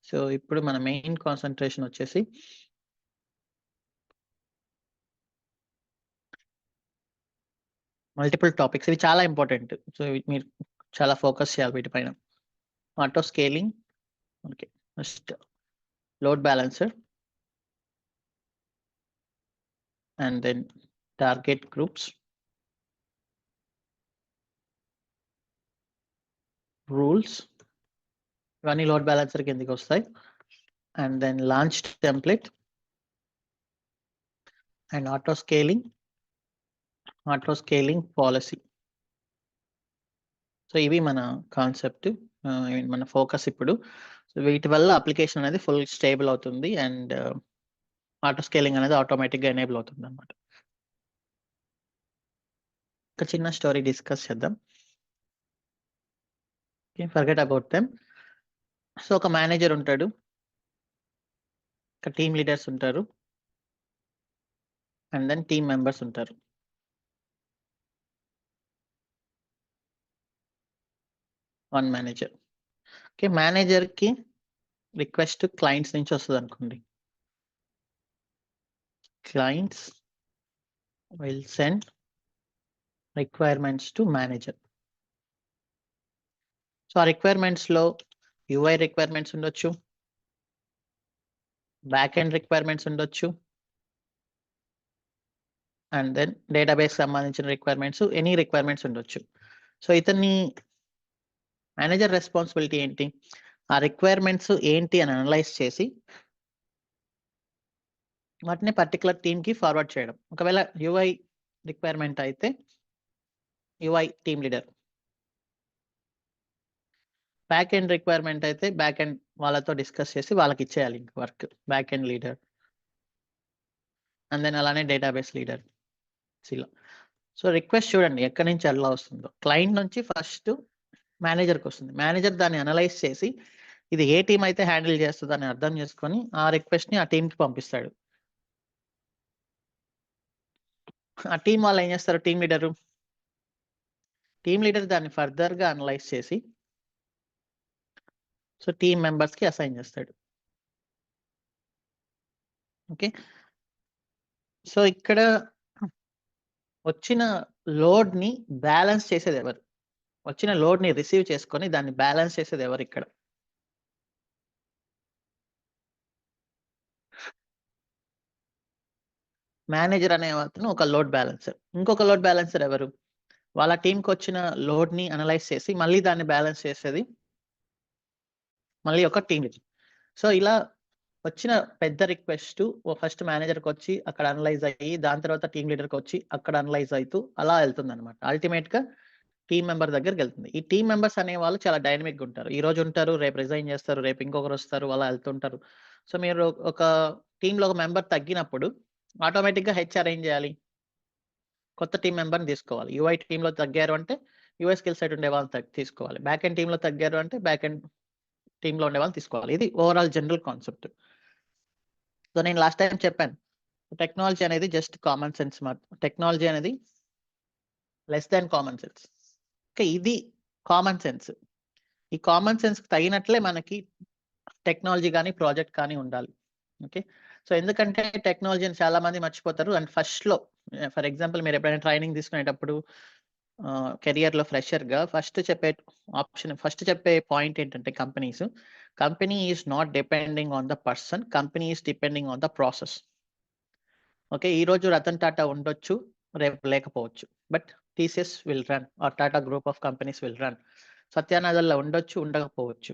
so ఇప్పుడు మన మెయిన్ కాన్సన్ట్రేషన్ వచ్చేసి మల్టిపుల్ టాపిక్స్. ఇవి చాలా ఇంపార్టెంట్. సో మీరు చాలా ఫోకస్ చేయాలి వీటిపైన. Auto scaling, okay, first load balancer, and then target groups, rules, ఇవన్నీ లోడ్ బ్యాలెన్సర్ కిందకి వస్తాయి. And then launch template and auto scaling policy. So ఇవి మన కాన్సెప్ట్, మన ఫోకస్ ఇప్పుడు. సో వీటి వల్ల అప్లికేషన్ అనేది ఫుల్ స్టేబుల్ అవుతుంది అండ్ ఆటో స్కేలింగ్ అనేది ఆటోమేటిక్గా ఎనేబుల్ అవుతుంది అనమాట. ఒక చిన్న స్టోరీ డిస్కస్ చేద్దాం. Forget about them. సో ఒక మేనేజర్ ఉంటాడు, ఒక టీమ్ లీడర్స్ ఉంటారు, అండ్ దెన్ టీమ్ మెంబర్స్ ఉంటారు. One manager. ఓకే, మేనేజర్కి రిక్వెస్ట్ క్లయింట్స్ నుంచి వస్తుంది అనుకోండి. Clients will send requirements to manager. So ఆ రిక్వైర్మెంట్స్లో యూఐ రిక్వైర్మెంట్స్ ఉండొచ్చు, బ్యాక్ ఎండ్ రిక్వైర్మెంట్స్ ఉండొచ్చు, అండ్ దెన్ డేటాబేస్ సంబంధించిన రిక్వైర్మెంట్స్, ఎనీ రిక్వైర్మెంట్స్ ఉండొచ్చు. సో ఇతన్ని మేనేజర్ రెస్పాన్సిబిలిటీ ఏంటి? ఆ రిక్వైర్మెంట్స్ ఏంటి అని అనలైజ్ చేసి వాటిని పర్టికులర్ టీమ్కి ఫార్వర్డ్ చేయడం. ఒకవేళ యూఐ రిక్వైర్మెంట్ అయితే UI team leader, back end requirement అయితే బ్యాక్ ఎండ్ వాళ్ళతో డిస్కస్ చేసి వాళ్ళకి ఇచ్చేయాలి work, back end leader. And then అలానే డేటాబేస్ లీడర్. సో రిక్వెస్ట్ చూడండి ఎక్కడి నుంచి ఎలా వస్తుందో. క్లయింట్ నుంచి ఫస్ట్ మేనేజర్కి వస్తుంది. మేనేజర్ దాన్ని అనలైజ్ చేసి ఇది ఏ టీం అయితే హ్యాండిల్ చేస్తుందో అని అర్థం చేసుకొని ఆ రిక్వెస్ట్ని ఆ టీంకి పంపిస్తాడు. ఆ టీం వాళ్ళు ఏం చేస్తారు? టీం లీడర్ దాన్ని ఫర్దర్గా అనలైజ్ చేసి సో టీం మెంబర్స్కి అసైన్ చేస్తాడు. ఓకే, సో ఇక్కడ వచ్చిన లోడ్ని బ్యాలెన్స్ చేసేది ఎవరు? వచ్చిన లోడ్ని రిసీవ్ చేసుకొని దాన్ని బ్యాలెన్స్ చేసేది ఎవరు? ఇక్కడ మేనేజర్ అనే అతను ఒక లోడ్ బ్యాలెన్సర్. ఇంకొక లోడ్ బ్యాలెన్సర్ ఎవరు? వాళ్ళ టీంకి వచ్చిన లోడ్ని అనలైజ్ చేసి మళ్ళీ దాన్ని బ్యాలెన్స్ చేసేది మళ్ళీ ఒక టీం లీడర్. సో ఇలా వచ్చిన పెద్ద రిక్వెస్ట్ ఫస్ట్ మేనేజర్కి వచ్చి అక్కడ అనలైజ్ అయ్యి దాని తర్వాత టీం లీడర్కి వచ్చి అక్కడ అనలైజ్ అవుతూ అలా వెళ్తుంది అనమాట. అల్టిమేట్గా టీం మెంబర్ దగ్గరికి వెళ్తుంది. ఈ టీం మెంబర్స్ అనే వాళ్ళు చాలా డైనమిక్గా ఉంటారు. ఈ రోజు ఉంటారు, రేపు రిజైన్ చేస్తారు, రేపు ఇంకొకరు వస్తారు, అలా వెళ్తుంటారు. సో మీరు ఒక టీంలో ఒక మెంబర్ తగ్గినప్పుడు ఆటోమేటిక్గా హెచ్ఆర్ ఏం చేయాలి? కొత్త టీం మెంబర్ని తీసుకోవాలి. యూఐ టీంలో తగ్గారు అంటే యూఐ స్కిల్ సెట్ ఉండే వాళ్ళని తీసుకోవాలి. బ్యాక్ ఎండ్ టీంలో తగ్గారు అంటే బ్యాక్ ఎండ్ టీంలో ఉండే వాళ్ళని తీసుకోవాలి. ఇది ఓవరాల్ జనరల్ కాన్సెప్ట్. సో నేను లాస్ట్ టైం చెప్పాను, టెక్నాలజీ అనేది జస్ట్ కామన్ సెన్స్ మాత్రం. టెక్నాలజీ అనేది less than common sense. Okay, ఇది కామన్ సెన్స్. ఈ కామన్ సెన్స్కి తగినట్లే మనకి టెక్నాలజీ కానీ ప్రాజెక్ట్ కానీ ఉండాలి. ఓకే, సో ఎందుకంటే టెక్నాలజీని చాలా మంది మర్చిపోతారు. అండ్ ఫస్ట్లో ఫర్ ఎగ్జాంపుల్ మీరు ఎప్పుడైనా ట్రైనింగ్ తీసుకునేటప్పుడు కెరియర్లో ఫ్రెషర్గా ఫస్ట్ చెప్పే పాయింట్ ఏంటంటే company is not depending on the person, company is depending on the process. Okay, ఈరోజు రతన్ టాటా ఉండొచ్చు, రేపు లేకపోవచ్చు, but TCS will run are Tata group of companies will run. సత్యానాదల్లో ఉండొచ్చు, ఉండకపోవచ్చు,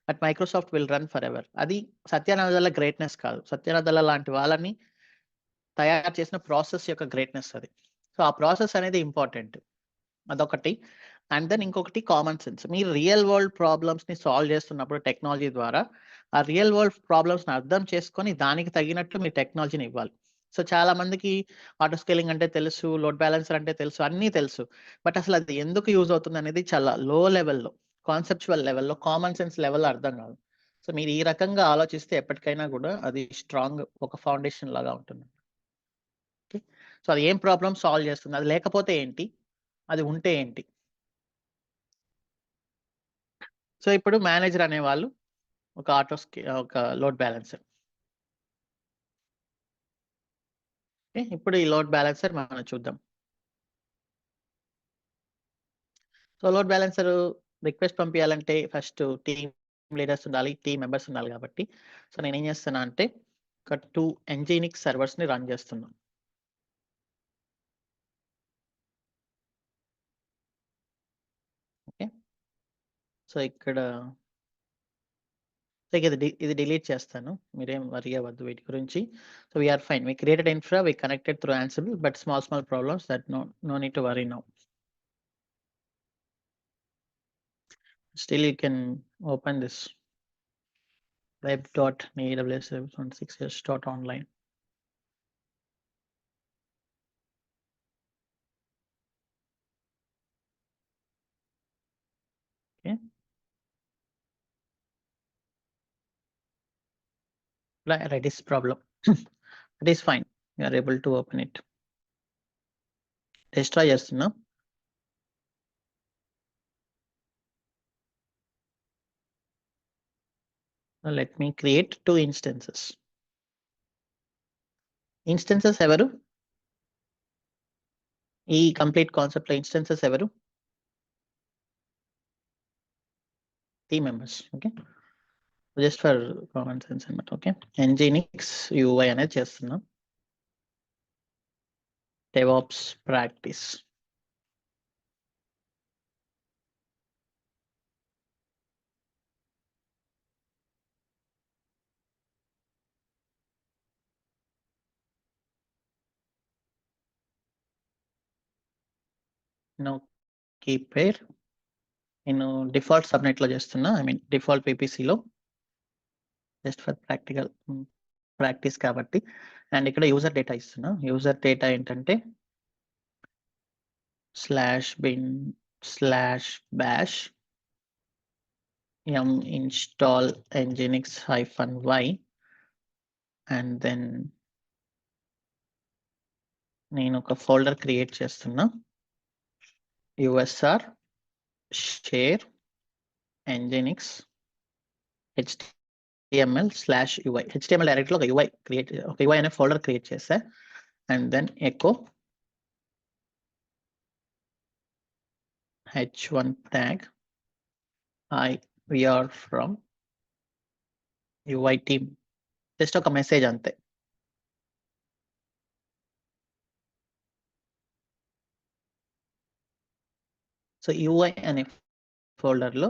but Microsoft will run for ever. అది సత్యానాదల్ల greatness కాదు, సత్యానాదల్ల లాంటి వాళ్ళని తయారు చేసిన ప్రాసెస్ యొక్క గ్రేట్నెస్ అది. సో ఆ ప్రాసెస్ అనేది ఇంపార్టెంట్, అదొకటి. అండ్ దెన్ ఇంకొకటి కామన్ సెన్స్. మీరు రియల్ వరల్డ్ ప్రాబ్లమ్స్ని సాల్వ్ చేస్తున్నప్పుడు టెక్నాలజీ ద్వారా ఆ రియల్ వరల్డ్ ప్రాబ్లమ్స్ని అర్థం చేసుకొని దానికి తగినట్లు మీరు టెక్నాలజీని ఇవ్వాలి. సో చాలా మందికి ఆటో స్కేలింగ్ అంటే తెలుసు, లోడ్ బ్యాలెన్సర్ అంటే తెలుసు, అన్నీ తెలుసు, బట్ అసలు అది ఎందుకు యూజ్ అవుతుంది అనేది చాలా లో లెవెల్లో, కాన్సెప్చువల్ లెవెల్లో, కామన్ సెన్స్ లెవెల్లో అర్థం కాదు. సో మీరు ఈ రకంగా ఆలోచిస్తే ఎప్పటికైనా కూడా అది స్ట్రాంగ్ ఒక ఫౌండేషన్ లాగా ఉంటుంది. ఓకే, సో అది ఏం ప్రాబ్లమ్ సాల్వ్ చేస్తుంది, అది లేకపోతే ఏంటి, అది ఉంటే ఏంటి. సో ఇప్పుడు మేనేజర్ అనేవాళ్ళు ఒక ఒక లోడ్ బ్యాలెన్సర్. ఓకే, ఇప్పుడు ఈ లోడ్ బ్యాలెన్సర్ మనం చూద్దాం. సో లోడ్ బ్యాలెన్సర్ రిక్వెస్ట్ పంపించాలంటే ఫస్ట్ టీమ్ లీడర్స్ ఉండాలి, టీమ్ మెంబర్స్ ఉండాలి కాబట్టి, సో నేనేం చేస్తున్నా అంటే ఒక 2 Nginx సర్వర్స్ని రన్ చేస్తున్నా. ఓకే, సో ఇక్కడ ఇది డిలీట్ చేస్తాను, మీరేం వరీ అవ్వద్దు వీటి గురించి. So we are fine, we created infra, we connected through Ansible, but small problems that no need to worry now. Still you can open this web.aws16s.online. Okay, Redis problem. It is fine, you are able to open it. Destroy చేస్తున్నా. Let me create 2 instances. Instances ఎవరు? ఈ complete concept లో instances ఎవరు? Team members. Okay, just for common sense అన్నమాట. Okay, Nginx UI అనేది చేస్తున్నాం. DevOps practice. No key pair నేను default subnet లో చేస్తున్నా, ఐ మీన్ డిఫాల్ట్ PPCలో, జస్ట్ ఫర్ ప్రాక్టీస్ కాబట్టి. అండ్ ఇక్కడ యూజర్ డేటా ఇస్తున్నా. యూజర్ డేటా ఏంటంటే /bin/bash yum install nginx-y and then నేను ఒక ఫోల్డర్ క్రియేట్ చేస్తున్నా, usr share nginx html/ui. HTML direct లో ఒక UI అనే ఫోల్డర్ క్రియేట్ చేసా. And then echo h1 tag we are from UI team. Just ఒక మెసేజ్ అంతే. సో UI అనే ఫోల్డర్లో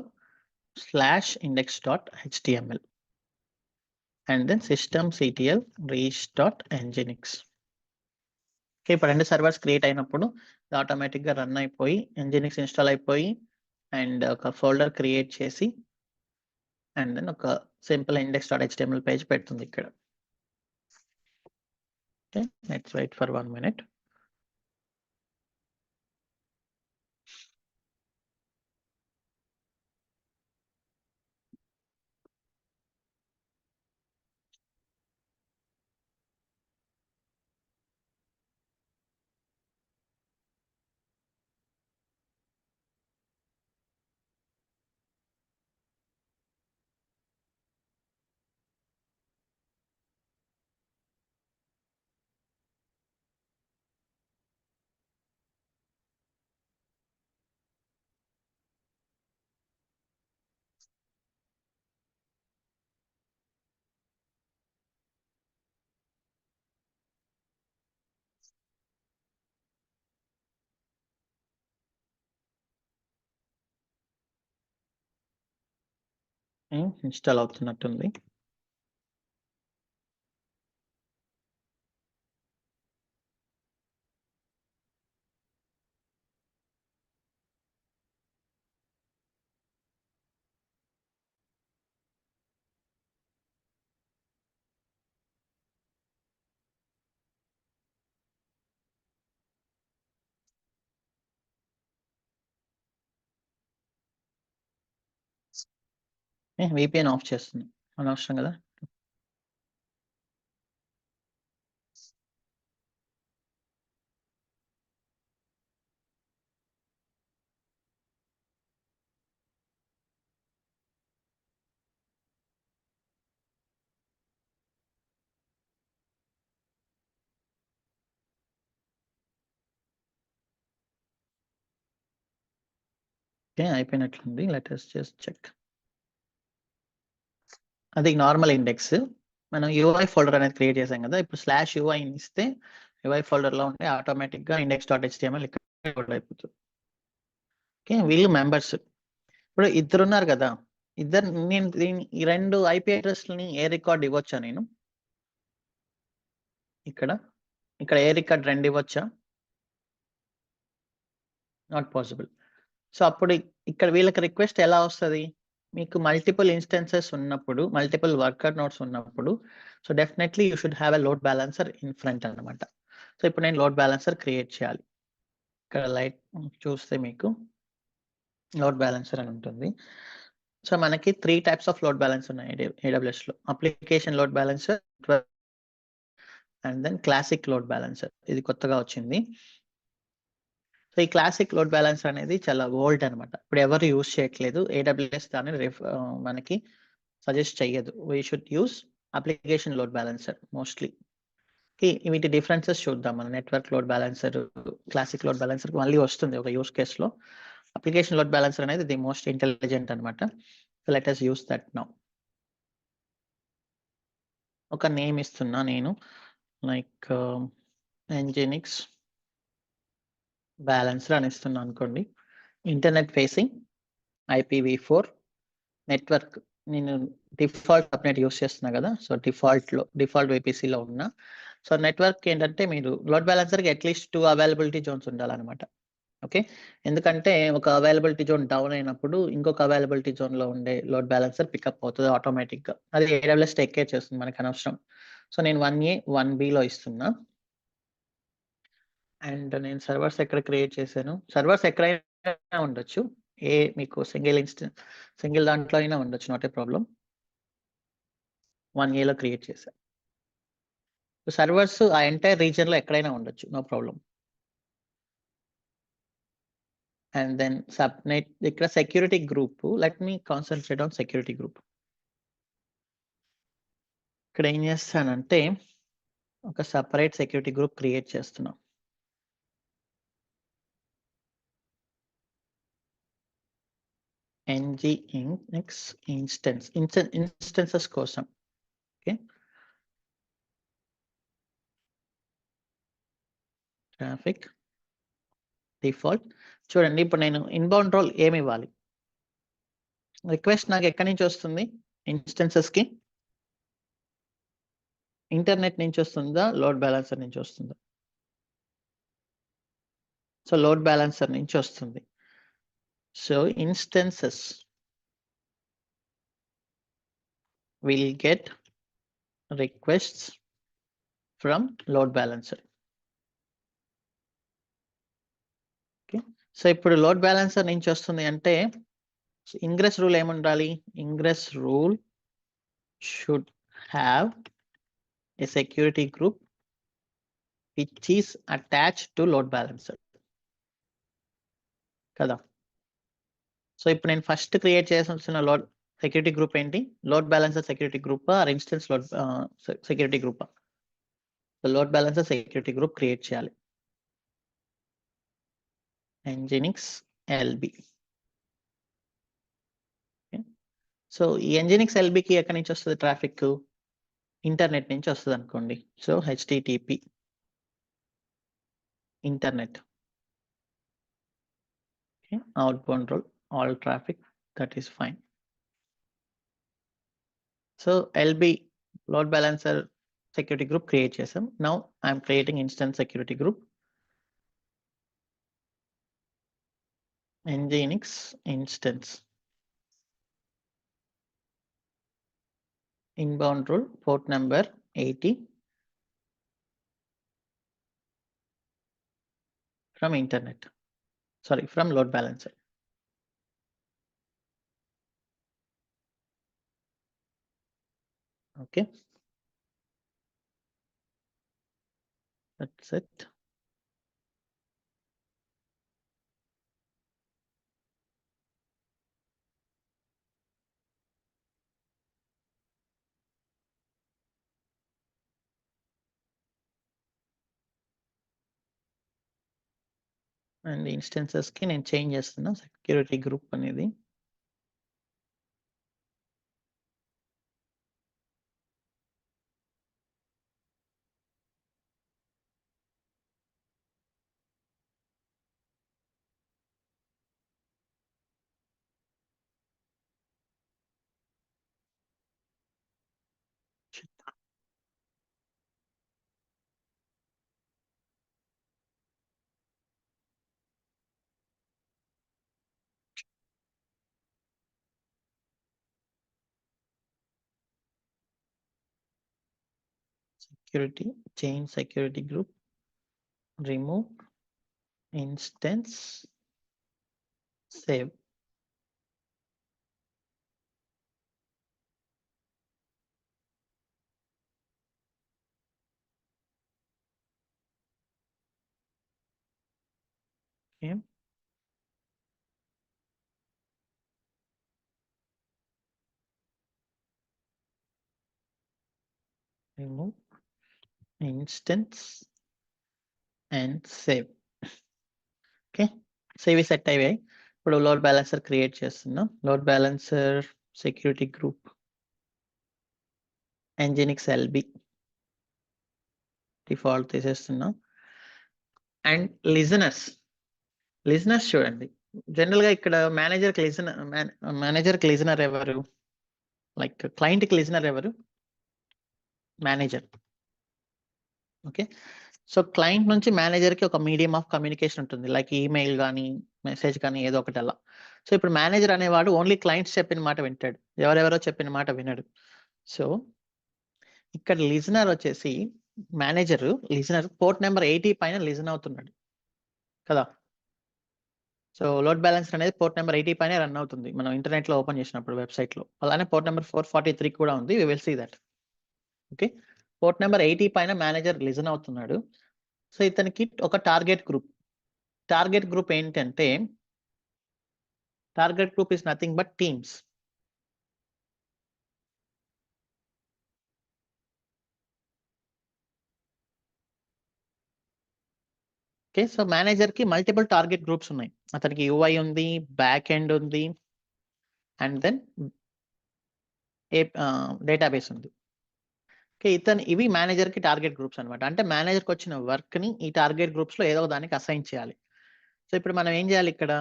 /index.html and then systemctl reach.nginx. Okay, ఇప్పుడు 2 సర్వర్స్ క్రియేట్ అయినప్పుడు ఆటోమేటిక్ గా రన్ అయిపోయి Nginx ఇన్స్టాల్ అయిపోయి అండ్ ఒక ఫోల్డర్ క్రియేట్ చేసి అండ్ దెన్ ఒక సింపుల్ index.html పేజ్ పెడుతుంది ఇక్కడ. Okay, let's wait for 1 minute. Install అవుతున్నట్టుంది. VPN ఆఫ్ చేస్తుంది, అనవసరం కదా. ఓకే. అయిపోయినట్లుంది. Let us just check. అది నార్మల్ ఇండెక్స్. మనం యూఐ ఫోల్డర్ అనేది క్రియేట్ చేసాం కదా! ఇప్పుడు /UI ఇస్తే యూఐ ఫోల్డర్‌లో ఉంటే ఆటోమేటిక్‌గా index.html ఇక్కడ లోడ్ అయిపోతుంది. ఓకే. వీళ్ళు మెంబర్స్. ఇప్పుడు ఇద్దరున్నారు కదా! నేను ఈ 2 ఐపీ అడ్రెస్‌లని ఏ రికార్డ్ ఇవ్వొచ్చా నేను? ఇక్కడ ఏ రికార్డ్ 2 ఇవ్వొచ్చా? Not possible. సో, అప్పుడు ఇక్కడ వీళ్ళకి రిక్వెస్ట్ ఎలా వస్తది? మీకు మల్టిపుల్ ఇన్‌స్టాన్సెస్ ఉన్నప్పుడు, మల్టిపుల్ వర్కర్ నోడ్స్ ఉన్నప్పుడు, so, definitely you should have a load balancer in front అన్నమాట. సో, ఇప్పుడు నేను లోడ్ బాలన్సర్ క్రియేట్ చేయాలి. ఇక్కడ చూస్తే మీకు లోడ్ బాలన్సర్ అని ఉంటుంది. సో, మనకి 3 టైప్స్ ఆఫ్ లోడ్ బాలన్స్ ఉన్నాయి ఏడబ్ల్యూఎస్‌లో. Application load balancer and then classic load balancer. ఇది కొత్తగా వచ్చింది. సో, ఈ క్లాసిక్ లోడ్ బాలన్సర్ అనేది చాలా ఓల్డ్ అన్నమాట. ఇప్పుడు ఎవరు యూజ్ చేయట్లేదు. ఏడబ్ల్యూఎస్ దాన్ని మనకి సజెస్ట్ చెయ్యదు. We should use application load balancer mostly. వీటి డిఫరెన్సెస్ చూద్దాం. మనం network load balancer, classic load balancer మళ్ళీ వస్తుంది ఒక యూజ్ కేస్‌లో. అప్లికేషన్ లోడ్ బాలన్సర్ అనేది ది మోస్ట్ ఇంటెలిజెంట్ అన్నమాట. So, let us use that now. ఒక నేమ్ ఇస్తున్నా నేను. లైక్ nginx బాలన్సర్ అని ఇస్తున్నా అనుకోండి. ఇంటర్నెట్ ఫేసింగ్ IPv4 నెట్వర్క్ నేను డిఫాల్ట్ సబ్‌నెట్ యూజ్ చేస్తున్నా కదా! సో, డిఫాల్ట్ VPCలో ఉన్నా. సో, నెట్వర్క్ ఏంటంటే మీరు లోడ్ బాలన్సర్‌కి అట్‌లీస్ట్ 2 అవైలబిలిటీ జోన్స్ ఉండాలన్నమాట. ఓకే. ఎందుకంటే ఒక అవైలబిలిటీ జోన్ డౌన్ అయినప్పుడు ఇంకొక అవైలబిలిటీ జోన్‌లో ఉండే లోడ్ బాలన్సర్ పికప్ అవుతది ఆటోమేటిక్‌గా. అది AWS టేక్ కేర్ చేస్తుంది మనకనవసరం. సో, నేను 1A, 1Bలో ఇస్తున్నా. అండ్ నేను సర్వర్స్ ఎక్కడ క్రియేట్ చేశాను. సర్వర్స్ ఎక్కడైనా ఉండొచ్చు. మీకు సింగిల్ దాంట్లో అయినా ఉండొచ్చు. Not a problem. 1Aలో క్రియేట్ చేశా. సర్వర్స్ ఆ ఎంటైర్ రీజియన్‌లో ఎక్కడైనా ఉండొచ్చు. No problem. And then subnet ఇక్కడ security group. Let me concentrate on security group. ఇక్కడ ఏం చేస్తానంటే ఒక సెపరేట్ సెక్యూరిటీ గ్రూప్ క్రియేట్ చేస్తున్నా. nginx ఇన్స్టెన్సెస్ కోసం. ఓకే. Traffic default. చూడండి ఇప్పుడు నేను ఇన్‌బౌండ్ రోల్ ఏమి ఇవ్వాలి? రిక్వెస్ట్ నాకు ఎక్కడి నుంచి వస్తుంది? ఇన్స్టెన్సెస్‌కి ఇంటర్నెట్ నుంచి వస్తుందా? లోడ్ బాలన్సర్ నుంచి వస్తుందా? సో, లోడ్ బాలన్సర్ నుంచి వస్తుంది. So, instances will get requests from load balancer. Okay. So, ఇప్పుడు లోడ్ బాలన్సర్ నుంచి వస్తుంది అంటే ఇంగ్రెస్ రూల్ ఏముండాలి? Ingress rule should have a security group which is attached to load balancer. కదా! సో, ఇప్పుడు నేను ఫస్ట్ క్రియేట్ చేయాల్సిన సెక్యూరిటీ గ్రూప్ ఏంటి? లోడ్ బాలన్సర్ సెక్యూరిటీ గ్రూపా? ఆర్ ఇన్స్టెన్స్ సెక్యూరిటీ గ్రూపా? So, load balancer security group create చేయాలి. nginx LB. Okay. So, ఈ nginx LBకి ఎక్కడి నుంచి వస్తది ట్రాఫిక్? ఇంటర్నెట్ నుంచి వస్తదనుకోండి. So, http internet. Okay. Outbound rule all traffic that is fine. So, LB load balancer security group create చేసాం. Now I am creating instance security group. nginx instance. Inbound rule port number 80 from internet. Sorry, from load balancer. Okay. That's it. And ఇన్స్టెన్సెస్కి నేను change చేస్తున్నా security group అనేది. security, change security group, remove instance, save. Okay. Remove instance and save. Okay, save set అయ్యాయి. ఇప్పుడు load balancer create చేస్తున్నాం. Load balancer security group nginx LB default తీసేస్తున్నాం. And listeners చూడండి, general గా ఇక్కడ మేనేజర్కి లిజనర్ ఎవరు? లైక్ క్లయింట్కి లిజనర్ ఎవరు? మేనేజర్. ఓకే, సో క్లయింట్ నుంచి మేనేజర్కి ఒక మీడియం ఆఫ్ కమ్యూనికేషన్ ఉంటుంది, లైక్ ఈమెయిల్ కానీ మెసేజ్ కానీ ఏదో ఒకటి అలా. సో ఇప్పుడు మేనేజర్ అనేవాడు ఓన్లీ క్లయింట్స్ చెప్పిన మాట వింటాడు, ఎవరెవరో చెప్పిన మాట వినడు. సో ఇక్కడ లిజనర్ వచ్చేసి లిజనర్ పోర్ట్ నెంబర్ 80 పైన లిజన్ అవుతున్నాడు కదా. సో లోడ్ బ్యాలెన్సర్ అనేది పోర్ట్ నెంబర్ 80 పైన రన్ అవుతుంది మనం ఇంటర్నెట్ లో ఓపెన్ చేసినప్పుడు వెబ్సైట్ లో. అలానే పోర్ట్ నెంబర్ 443 కూడా ఉంది, we will see that. Okay, port number 80 పైన మేనేజర్ లిజన్ అవుతున్నాడు. సో ఇతనికి ఒక టార్గెట్ గ్రూప్ ఏంటంటే, target group is nothing but teams. Okay, so manager కి మల్టిపుల్ టార్గెట్ గ్రూప్స్ ఉన్నాయి. అతనికి యూఐ ఉంది, బ్యాక్ ఎండ్ ఉంది, అండ్ దెన్ డేటాబేస్ ఉంది. ఓకే, ఇవి మేనేజర్ కి టార్గెట్ గ్రూప్స్ అనమాట. అంటే మేనేజర్ కి వచ్చిన వర్క్ ని ఈ టార్గెట్ గ్రూప్స్ లో ఏదో దానికి అసైన్ చేయాలి. సో ఇప్పుడు మనం ఏం చేయాలి, ఇక్కడ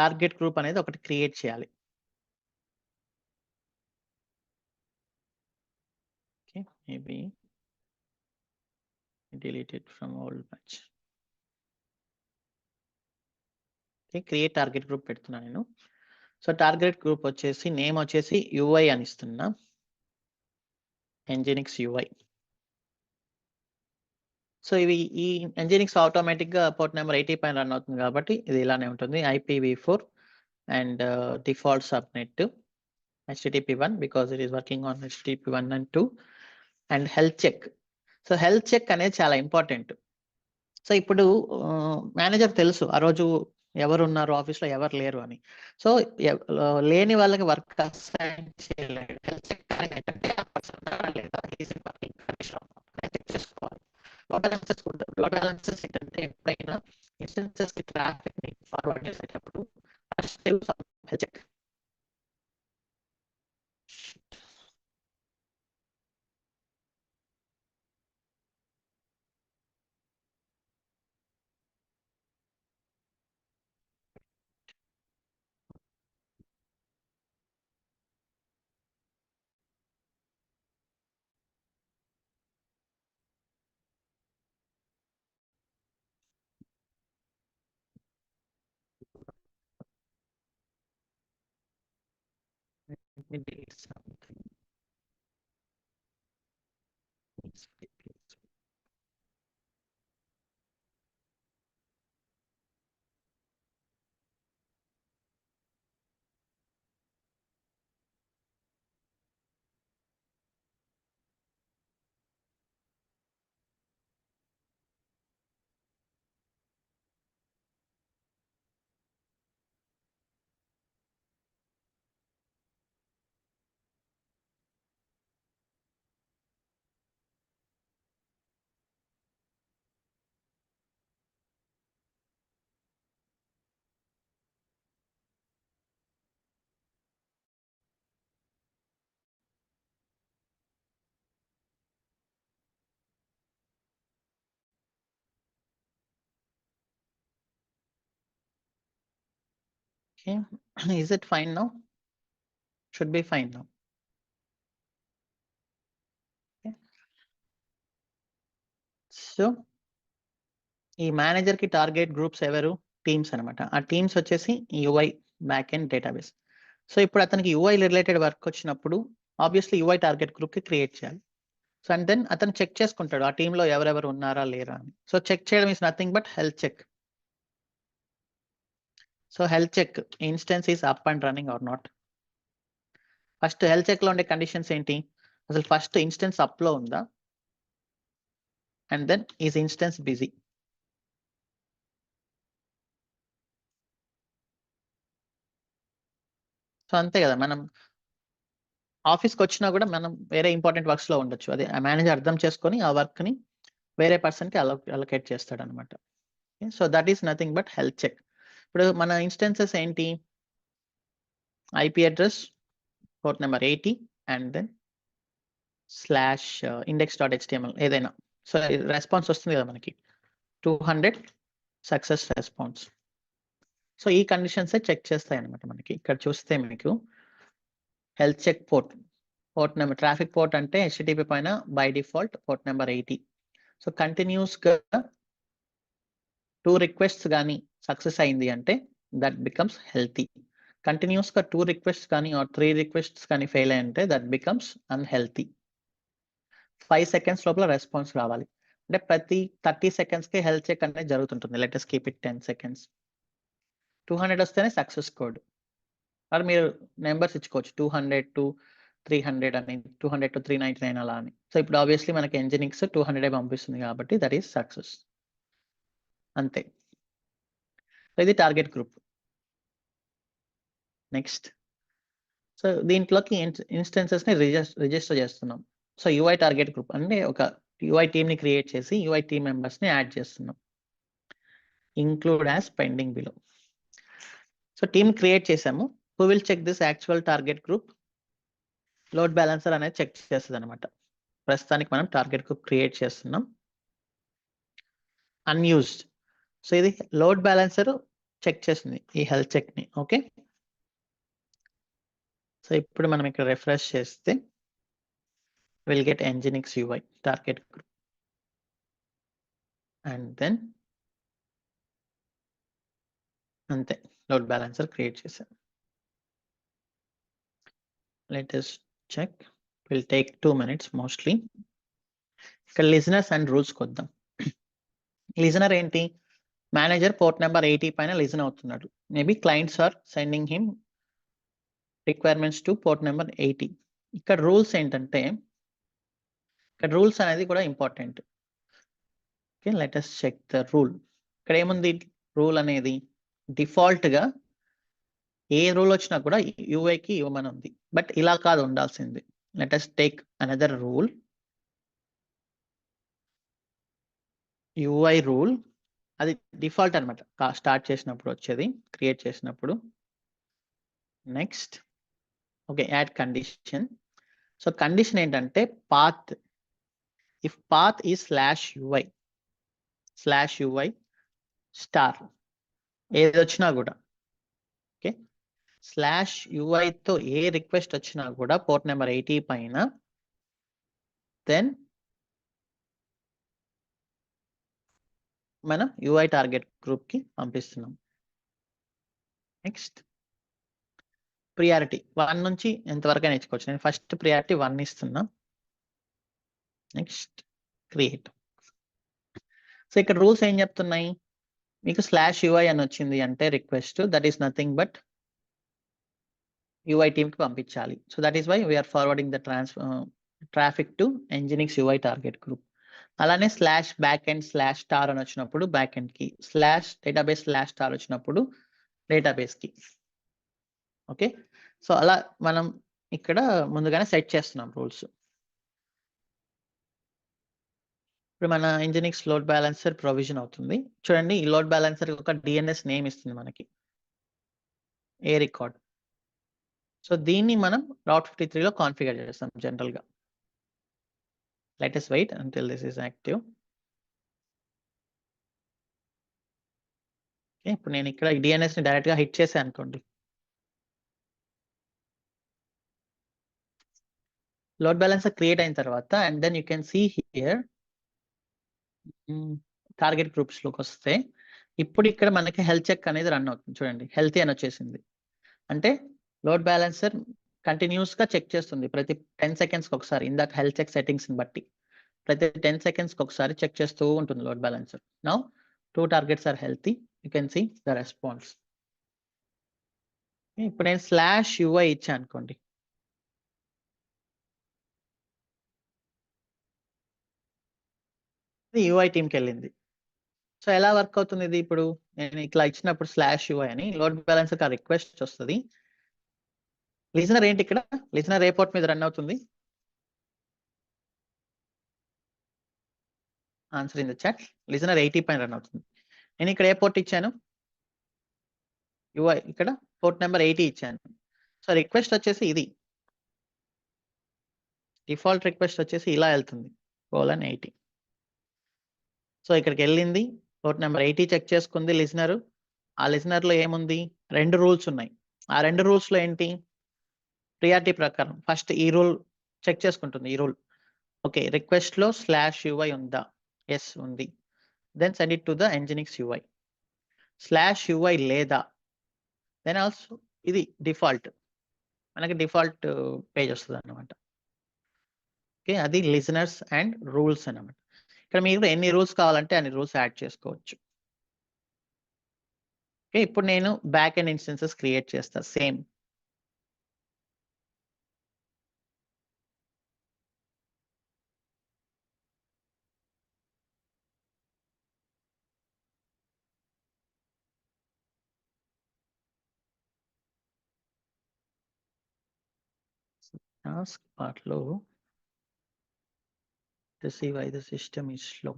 టార్గెట్ గ్రూప్ అనేది ఒకటి క్రియేట్ చేయాలి. Okay, maybe deleted from old batch. Okay, create target group పెడుతున్నా నేను. సో టార్గెట్ గ్రూప్ వచ్చేసి నేమ్ వచ్చేసి యూఐ అని ఇస్తున్నా, ఎంజినిక్స్ యూఐ. సో ఈ ఎంజినిక్స్ ఆటోమేటిక్ గా పోర్ట్ నెంబర్ 80 పైన రన్ అవుతుంది కాబట్టి ఇది ఇలానే ఉంటుంది. IPv4 and default subnet HTTP1 because it is working on HTTP1 and 2 and health check. So health check అనేది చాలా ఇంపార్టెంట్. సో ఇప్పుడు మేనేజర్ తెలుసు ఆ రోజు ఎవరు ఉన్నారు ఆఫీస్లో ఎవరు లేరు అని. సో లేని వాళ్ళకి వర్క్ అసైన్ చేయలేడు. హెల్త్ చెక్ ఏంటంటే ఆ పర్సన్ ఉన్నాడా లేదా, చెక్ చేసుకోవాలి. లోడ్ బ్యాలెన్సెస్ ఏంటంటే ఎప్పుడైనా ఇన్స్టెన్సెస్ కి ట్రాఫిక్ ని ఫార్వర్డ్ చేసేటప్పుడు health check. Okay, is it fine now? Should be fine now. Okay. So ఈ మేనేజర్ కి టార్గెట్ గ్రూప్స్ ఎవరు? టీమ్స్ అనమాట. ఆ టీమ్స్ వచ్చేసి UI back end database. So ఇప్పుడు అతనికి యూఐ రిలేటెడ్ వర్క్ వచ్చినప్పుడు ఆబ్వియస్లీ యూఐ టార్గెట్ గ్రూప్ కి క్రియేట్ చేయాలి. సో అండ్ దెన్ అతను చెక్ చేసుకుంటాడు ఆ టీంలో ఎవరెవరు ఉన్నారా లేరా అని. సో చెక్ చేయడం is nothing but health check. So health check instance is up and running or not. First health check లో ఉండే కండిషన్స్ ఏంటి? అసలు ఫస్ట్ ఇన్స్టెన్స్ అప్ లో ఉందా, and then is instance busy. So అంతే కదా, మనం ఆఫీస్కి వచ్చినా కూడా మనం వేరే ఇంపార్టెంట్ వర్క్స్ లో ఉండొచ్చు. అదే ఆ మేనేజర్ అర్థం చేసుకొని ఆ వర్క్ ని వేరే పర్సన్ కి అలొకేట్ చేస్తాడు అనమాట. So that is nothing but health check. ఇప్పుడు మన ఇన్స్టెన్సెస్ ఏంటి? IP address, port number 80 and then slash index.html ఏదైనా. సో రెస్పాన్స్ వస్తుంది కదా మనకి 200 సక్సెస్ రెస్పాన్స్. సో ఈ కండిషన్స్ చెక్ చేస్తాయి అనమాట. మనకి ఇక్కడ చూస్తే మీకు health check port number, traffic port అంటే HTTP పైన by default port number 80. So continuous గా 2 రిక్వెస్ట్స్ కానీ సక్సెస్ అయింది అంటే దట్ బికమ్స్ హెల్తీ. కంటిన్యూస్ గా 2 రిక్వెస్ట్స్ కానీ ఆర్ 3 రిక్వెస్ట్స్ కానీ ఫెయిల్ అయ్యంటే దట్ బికమ్స్ అన్హెల్తీ. 5 సెకండ్స్ లోపల రెస్పాన్స్ రావాలి. అంటే ప్రతి 30 సెకండ్స్ కి హెల్త్ చెక్ అనేది జరుగుతుంటుంది. Let us keep it 10 seconds. 200 వస్తేనే సక్సెస్ కోడ్. మరి మీరు నెంబర్స్ ఇచ్చుకోవచ్చు 200 to 300 అని, 200 to 399 అలా అని. సో ఇప్పుడు ఆబ్వియస్లీ మనకి Nginx 200 పంపిస్తుంది కాబట్టి దట్ ఈస్ సక్సెస్. అంతే. ఇది టార్గెట్ గ్రూప్. నెక్స్ట్, సో దీంట్లోకి ఇన్స్టెన్సెస్ ని రిజిస్టర్ చేస్తున్నాం. సో యూఐ టార్గెట్ గ్రూప్ అంటే ఒక యూఐ టీమ్ ని క్రియేట్ చేసి యూఐ టీమ్ మెంబర్స్ ని యాడ్ చేస్తున్నాం. Include as pending below. So team create చేసాము. Who will check this actual target group? Load balancer అనేది చెక్ చేస్తుంది అనమాట. ప్రస్తుతానికి మనం టార్గెట్ గ్రూప్ క్రియేట్ చేస్తున్నాం. అన్యూజ్డ్. సో ఇది లోడ్ బ్యాలెన్సర్ చెక్ చేస్తుంది ఈ హెల్త్ చెక్ ని. ఓకే, సో ఇప్పుడు మనం ఇక్కడ రిఫ్రెష్ చేస్తే will get Nginx UI target group and then అంతే, లోడ్ బ్యాలెన్సర్ క్రియేట్ చేసాం. Let us check. Will take 2 minutes mostly. ఇక్కడ లిజనర్స్ అండ్ రూల్స్ కొద్దాం. లిజనర్ ఏంటి? మేనేజర్ పోర్ట్ నెంబర్ 80 పైన లిజన్ అవుతున్నాడు. Maybe clients are sending him requirements to port number 80. ఇక్కడ rules ఏంటంటే, ఇక్కడ రూల్స్ అనేది కూడా important. Okay, let us check the rule. ఇక్కడ ఏముంది రూల్ అనేది? డిఫాల్ట్ గా ఏ రూల్ వచ్చినా కూడా యూఐకి ఇవ్వమని ఉంది. బట్ ఇలా కాదు ఉండాల్సింది. Let us take another rule. UI rule అది డిఫాల్ట్ అనమాట. స్టార్ట్ చేసినప్పుడు వచ్చేది, క్రియేట్ చేసినప్పుడు. Next, okay, add condition. So condition ఏంటంటే పాత్. ఇఫ్ పాత్ ఈ /UI స్టార్ ఏది వచ్చినా కూడా, ఓకే, /UI తో ఏ రిక్వెస్ట్ వచ్చినా కూడా పోర్ట్ నెంబర్ 80 పైన, దెన్ మనం యూఐ టార్గెట్ గ్రూప్ కి పంపిస్తున్నాం. నెక్స్ట్, ప్రియారిటీ 1 నుంచి ఎంతవరకు నేర్చుకోవచ్చు. నేను ఫస్ట్ ప్రియారిటీ 1 ఇస్తున్నా. Next, create. సో ఇక్కడ రూల్స్ ఏం చెప్తున్నాయి? మీకు /UI అని వచ్చింది అంటే request, that is nothing but UI team కి పంపించాలి. So that is why we are forwarding the traffic to Nginx UI target group. అలానే /backend/star అని వచ్చినప్పుడు బ్యాకెండ్ కి, /database/star వచ్చినప్పుడు డేటాబేస్ కి. ఓకే, సో అలా మనం ఇక్కడ ముందుగానే సెట్ చేస్తున్నాం రూల్స్. ఇప్పుడు మన Nginx లోడ్ బ్యాలెన్సర్ ప్రొవిజన్ అవుతుంది. చూడండి, ఈ లోడ్ బ్యాలెన్సర్ ఒక DNS నేమ్ ఇస్తుంది మనకి, ఏ రికార్డ్. సో దీన్ని మనం Route 53 లో కాన్ఫిగర్ చేస్తాం జనరల్ గా. Let us wait until this is active. Okay, ఇప్పుడు నేను ఇక్కడ DNS ని డైరెక్ట్ గా హిట్ చేశాను అనుకోండి, లోడ్ బ్యాలెన్సర్ క్రియేట్ అయిన తర్వాత and then you can see here target groups లోకి వస్తే ఇప్పుడు ఇక్కడ మనకి హెల్త్ చెక్ అనేది రన్ అవుతుంది. చూడండి హెల్తీ అని వచ్చేసింది. అంటే లోడ్ బ్యాలెన్సర్ కంటిన్యూస్ గా చెక్ చేస్తుంది ప్రతి 10 సెకండ్స్ ఒకసారి. ఇందాక హెల్త్ చెక్ సెట్టింగ్స్ ని బట్టి ప్రతి 10 సెకండ్స్ ఒకసారి చెక్ చేస్తూ ఉంటుంది load balancer. Now 2 targets are healthy. You can see the response. ఇప్పుడు నేను /UI ఇచ్చా అనుకోండి. UI టీమ్కి వెళ్ళింది. సో ఎలా వర్క్ అవుతుంది ఇది? ఇప్పుడు నేను ఇట్లా ఇచ్చినప్పుడు /UI అని లోడ్ బ్యాలెన్సర్ ఆ రిక్వెస్ట్ వస్తుంది. లిజనర్ ఏంటి ఇక్కడ? లిజనర్ ఏ పోర్ట్ మీద రన్ అవుతుంది? Answer in the chat. Listener 80 పైన రన్ అవుతుంది. నేను ఇక్కడ ఏ పోర్ట్ ఇచ్చాను? UI ఇక్కడ పోర్ట్ నెంబర్ 80 ఇచ్చాను. సో రిక్వెస్ట్ వచ్చేసి ఇది. డిఫాల్ట్ రిక్వెస్ట్ వచ్చేసి ఇలా వెళ్తుంది :80. సో ఇక్కడికి వెళ్ళింది, పోర్ట్ నెంబర్ 80 చెక్ చేసుకుంది లిజనర్. ఆ లిజనర్ లో ఏముంది? 2 రూల్స్ ఉన్నాయి. ఆ 2 రూల్స్ లో ఏంటి? ప్రియారిటీ ప్రకారం ఫస్ట్ ఈ రూల్ చెక్ చేసుకుంటుంది. ఈ రూల్ ఓకే, రిక్వెస్ట్ లో /UI ఉందా? ఎస్ ఉంది. Then send it to the Nginx UI. /UI లేదా? దెన్ ఆల్సో ఇది డిఫాల్ట్, మనకి డిఫాల్ట్ పేజ్ వస్తుంది అన్నమాట. ఓకే, అది లిజనర్స్ అండ్ రూల్స్ అన్నమాట. ఇక్కడ మీరు ఎన్ని రూల్స్ కావాలంటే అన్ని రూల్స్ యాడ్ చేసుకోవచ్చు. ఓకే, ఇప్పుడు నేను బ్యాక్ ఎండ్ ఇన్స్టెన్సెస్ క్రియేట్ చేస్తా సేమ్. టాస్క్ పార్ట్ లో to see why the system is slow.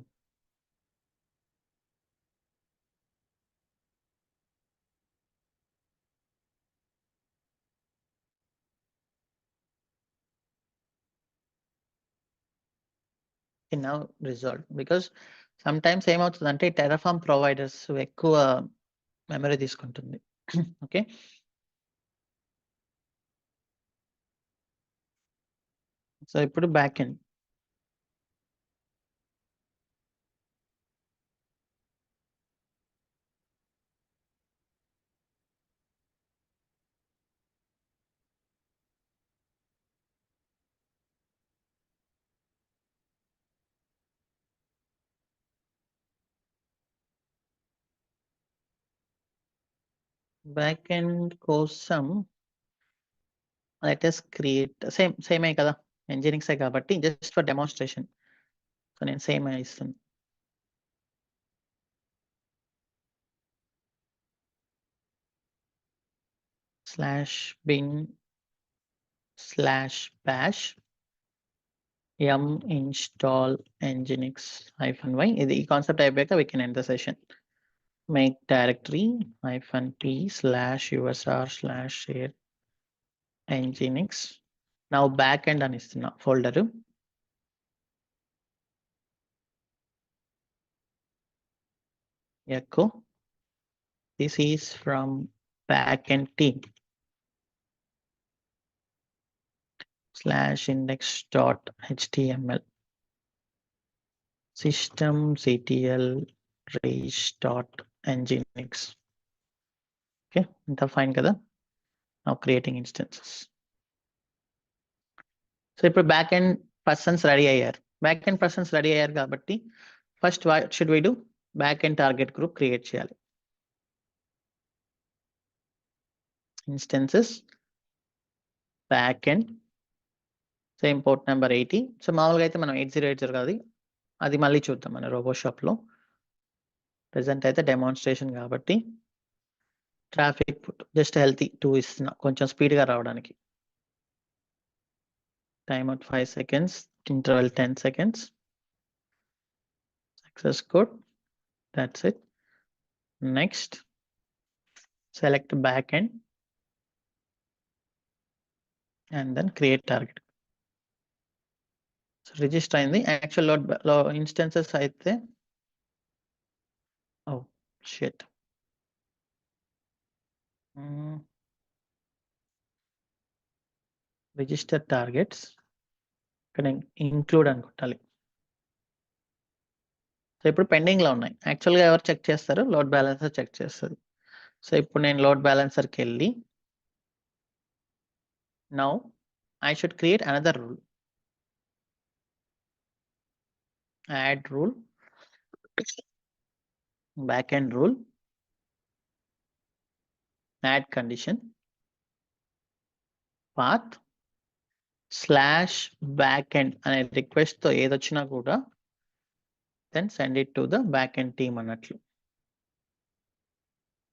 Okay, now resolved because sometimes ఏమవుతుందంటే టెరాఫార్మ్ ప్రొవైడర్స్ ఎక్కువ మెమరీ తీసుకుంటుంది. ఓకే, సో ఇప్పుడు బ్యాక్ ఎండ్ కోసం let us create సేమే కదా, Nginx కాబట్టి జస్ట్ ఫర్ డెమోన్స్ట్రేషన్. సో నేను సేమ్ ఇస్తాను. /bin/bash yum install nginx-y. ఇది ఈ కాన్సెప్ట్ అయిపోయాక we can end the session. Make directory -t/usr/share nginx. Now backend అని ఇస్తున్నా folder. echo this is from backend team /index.html systemctl reach.nginx. okay, ఇంత fine కదా. now creating instances. So ఇప్పుడు back end persons ready అయ్యారు. Back end persons ready అయ్యారు కాబట్టి first what should we do? Back end target group create చేయాలి. Instances back end same port number 80. So మామూలుగా అయితే మనం 8080 కాదు, అది మళ్ళీ చూద్దాం మన రోబోషాప్ లో. ప్రెసెంట్ అయితే డెమాన్స్ట్రేషన్ కాబట్టి ట్రాఫిక్ జస్ట్ హెల్తీ 2 ఇస్తున్నా కొంచెం స్పీడ్ గా రావడానికి. Time out 5 seconds, interval 10 seconds, success code, that's it. Next, select backend and then create target. So register అయింది. యాక్చువల్ లోడ్ ఇన్స్టెన్సెస్ అయితే oh shit. Register targets. ఇక్కడ include అని కొట్టాలి. సో ఇప్పుడు పెండింగ్ లో ఉన్నాయి. యాక్చువల్గా ఎవరు చెక్ చేస్తారు? లోడ్ బ్యాలెన్సర్ చెక్ చేస్తుంది. సో ఇప్పుడు నేను లోడ్ బ్యాలెన్సర్కి వెళ్ళి now I should create another rule. Add rule, backend rule, add condition, path /backend అనే రిక్వెస్ట్ తో ఏదొచ్చినా కూడా then send it to the backend team అన్నట్లు.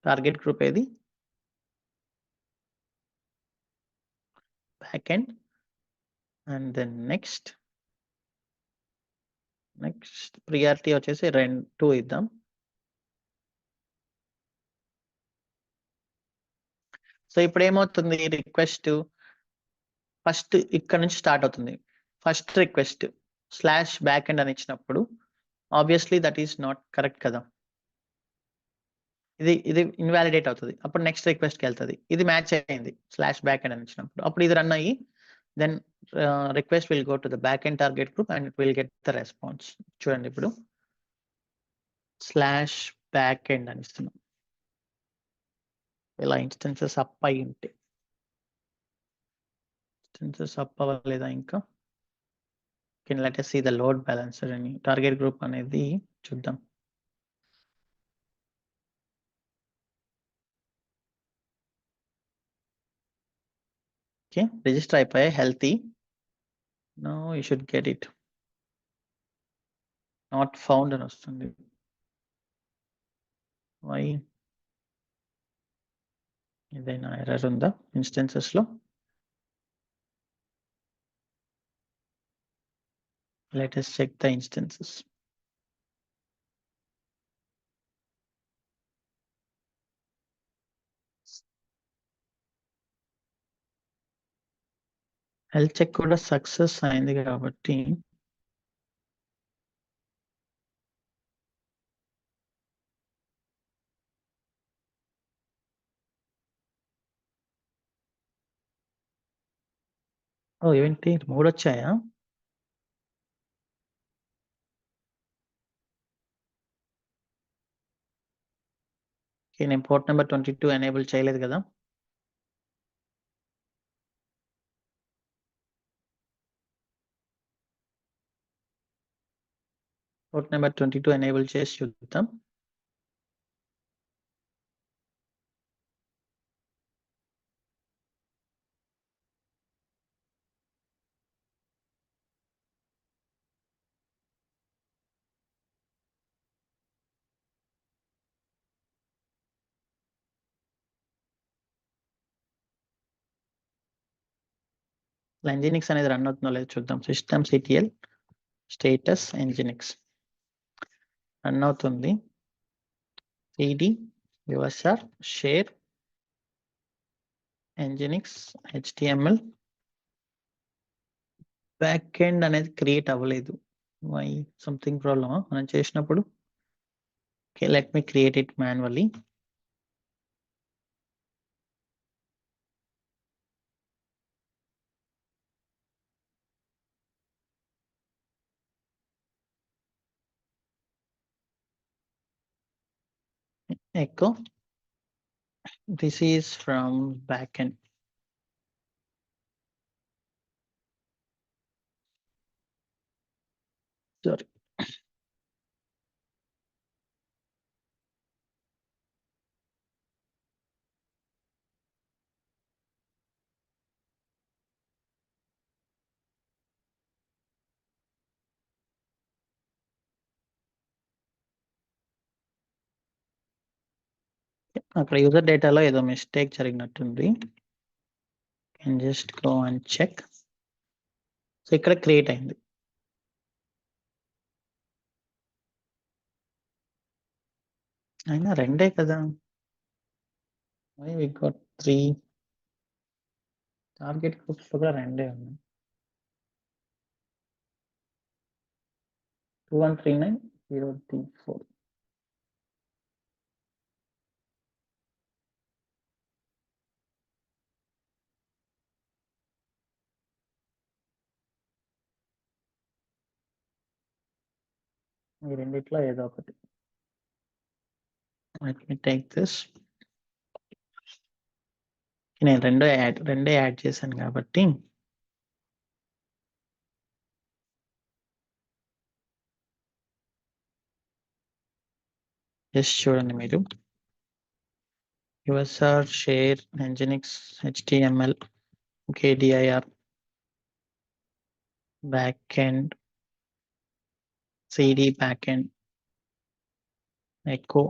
టార్గెట్ గ్రూప్ ఏది? Backend. And then next priority వచ్చేసి 2 ఇద్దాం. సో ఇప్పుడు ఏమవుతుంది? రిక్వెస్ట్ ఫస్ట్ ఇక్కడ నుంచి స్టార్ట్ అవుతుంది. ఫస్ట్ రిక్వెస్ట్ /backend అని ఇచ్చినప్పుడు obviously that is not correct కదా. ఇది ఇన్వాలిడేట్ అవుతుంది. అప్పుడు నెక్స్ట్ రిక్వెస్ట్కి వెళ్తుంది. ఇది మ్యాచ్ అయింది /backend అని ఇచ్చినప్పుడు. అప్పుడు ఇది రన్ అయ్యి then request will go to the backend target group and it will get the response. చూడండి ఇప్పుడు /backend అని ఇస్తున్నాం. ఇలా ఇన్స్టెన్సెస్ అప్ అయి ఉంటే, ఇన్స్టెన్సెస్ అప్ అవ్వలేదా ఇంకా? Can let us see the load balancer అని టార్గెట్ గ్రూప్ అనేది చూద్దాం. ఓకే, రిజిస్టర్ అయిపోయాయి healthy. No you should get it. Not found అని వస్తుంది. వై? ఏదైనా ఎర్రర్ ఉందా ఇన్స్టెన్సెస్ లో? Let us check the instances. Health check కూడా సక్సెస్ అయింది కాబట్టి ఏంటి 3 వచ్చాయా? నేను పోర్ట్ నెంబర్ 22 ఎనేబుల్ చేయలేదు కదా. పోర్ట్ నెంబర్ 22 ఎనేబుల్ చేసి చూద్దాం. Nginx అనేది రన్ అవుతుందో లేదో చూద్దాం. systemctl స్టేటస్ nginx రన్ అవుతుంది. cd usr share nginx html backend అనేది క్రియేట్ అవ్వలేదు. వై? సంథింగ్ ప్రాబ్లమా మనం చేసినప్పుడు? Okay, let me create it manually. echo this is from backend. Sorry. అక్కడ యూజర్ డేటాలో ఏదో మిస్టేక్ జరిగినట్టుంది. Can just go and check. So ఇక్కడ క్రియేట్ అయింది. అయినా 2 కదా. Why we got 3? Target groups లో కూడా 2 ఉన్నాయి. 2139034. ఈ రెండిట్లో ఏదో ఒకటి. Let me take this. నేను రెండే యాడ్ చేశాను కాబట్టి జస్ట్ చూడండి మీరు. USR, share, Nginx, HTML, KDIR, backend, CD backend, Echo.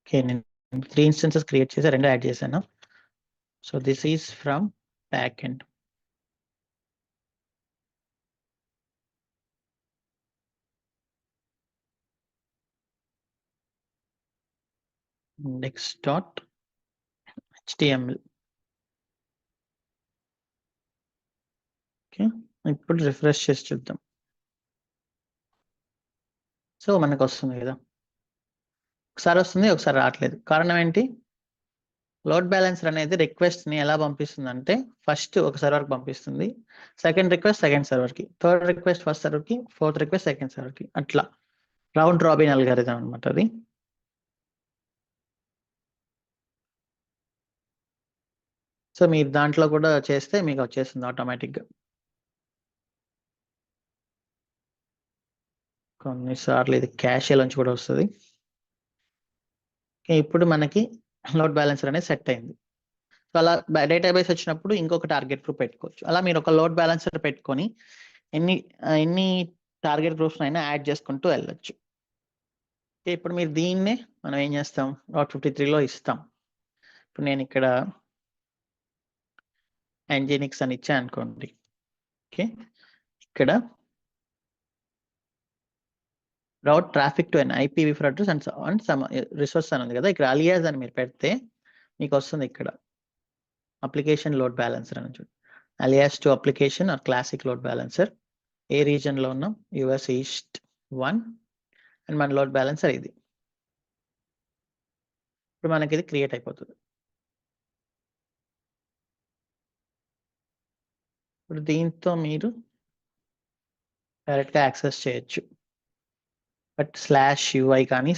Okay, నేను 3 instances క్రియేట్ చేసి 2 యాడ్ చేశాను. So this is from backend. index.html. Okay, ఇప్పుడు రిఫ్రెష్ చేసి చూద్దాం. సో మనకు వస్తుంది కదా, ఒకసారి వస్తుంది ఒకసారి రావట్లేదు. కారణం ఏంటి? లోడ్ బ్యాలెన్సర్ అనేది రిక్వెస్ట్ ని ఎలా పంపిస్తుంది అంటే, ఫస్ట్ ఒక సర్వర్ కి పంపిస్తుంది, సెకండ్ రిక్వెస్ట్ సెకండ్ సర్వర్ కి, థర్డ్ రిక్వెస్ట్ ఫస్ట్ సర్వర్ కి, ఫోర్త్ రిక్వెస్ట్ సెకండ్ సర్వర్ కి, అట్లా రౌండ్ రాబిన్ అల్గారిథం అనమాట అది. సో మీరు దాంట్లో కూడా చేస్తే మీకు వచ్చేస్తుంది ఆటోమేటిక్గా. కొన్నిసార్లు ఇది క్యాషేలోంచి కూడా వస్తుంది. ఇప్పుడు మనకి లోడ్ బ్యాలెన్సర్ అనేది సెట్ అయింది. సో అలా డేటాబేస్ వచ్చినప్పుడు ఇంకొక టార్గెట్ గ్రూప్ పెట్టుకోవచ్చు. అలా మీరు ఒక లోడ్ బ్యాలెన్సర్ పెట్టుకొని ఎన్ని టార్గెట్ గ్రూప్స్ అయినా యాడ్ చేసుకుంటూ వెళ్ళొచ్చు. ఇప్పుడు మీరు దీన్నే మనం ఏం చేస్తాం, Route 53లో ఇస్తాం. ఇప్పుడు నేను ఇక్కడ Nginx అని ఇచ్చా అనుకోండి. ఓకే, ఇక్కడ route traffic to an IPv4 address and some resource అని ఉంది కదా, ఇక్కడ alias అని మీరు పెడితే మీకు వస్తుంది ఇక్కడ అప్లికేషన్ లోడ్ బ్యాలెన్సర్ అని చూడండి. alias to application or classic load balancer. A reason లో ఉన్నాం, US East 1, అండ్ మన లోడ్ బ్యాలెన్సర్ ఇది. ఇప్పుడు మనకి ఇది క్రియేట్ అయిపోతుంది. ఇప్పుడు దీంతో మీరు డైరెక్ట్గా యాక్సెస్ చేయొచ్చు, బట్ /UI కానీ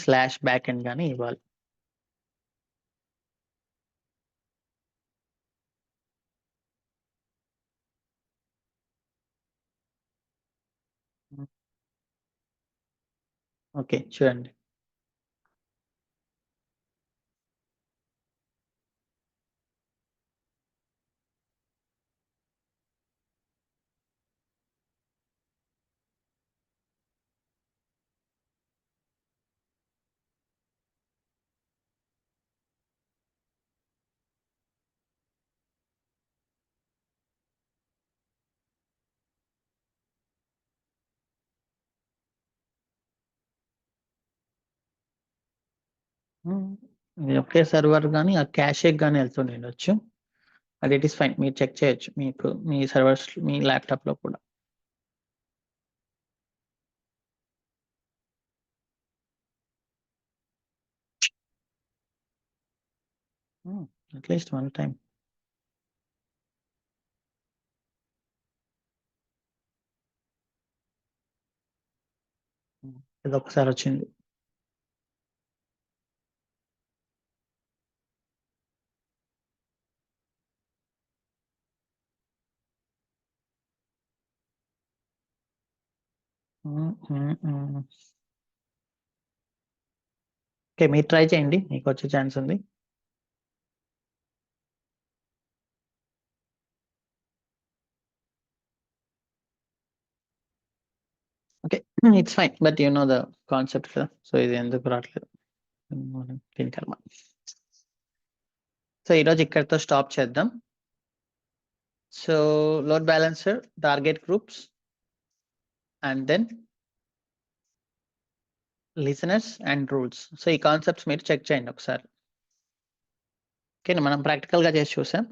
/backend కానీ ఇవ్వాలి. ఓకే చూడండి, ఇది ఒకే సర్వర్ కానీ ఆ క్యాషే కానీ వెళ్తూనే ఉండొచ్చు. అది ఇట్ ఈస్ ఫైన్, మీరు చెక్ చేయొచ్చు మీకు మీ సర్వర్స్ మీ ల్యాప్టాప్ లో కూడా. At least 1 time. ఇది ఒకసారి వచ్చింది. ఓకే, మీరు ట్రై చేయండి, మీకు వచ్చే ఛాన్స్ ఉంది. Okay, it's fine, but you know the concept కదా, సో ఇది ఎందుకు రావట్లేదు దీని కర్మ. సో ఈరోజు ఇక్కడితో స్టాప్ చేద్దాం. So load balancer, target groups, and then listeners and rules. So ఈ కాన్సెప్ట్స్ మీరు చెక్ చేయండి ఒకసారి. ఓకే, మనం ప్రాక్టికల్గా చేసి చూసాం.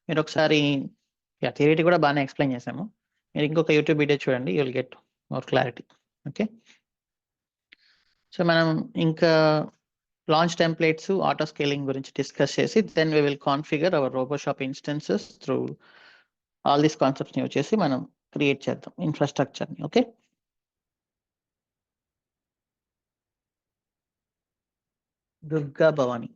మీరు ఒకసారి థియరీ కూడా బాగానే ఎక్స్ప్లెయిన్ చేసాము. మీరు ఇంకొక యూట్యూబ్ వీడియో చూడండి, you will get more clarity. Okay, so మనం ఇంకా లాంచ్ టెంప్లెట్స్, ఆటో స్కేలింగ్ గురించి డిస్కస్ చేసి then we will configure our Roboshop instances through all these concepts ని వచ్చేసి మనం క్రియేట్ చేద్దాం ఇన్ఫ్రాస్ట్రక్చర్ని. Okay, Durga Bhavani.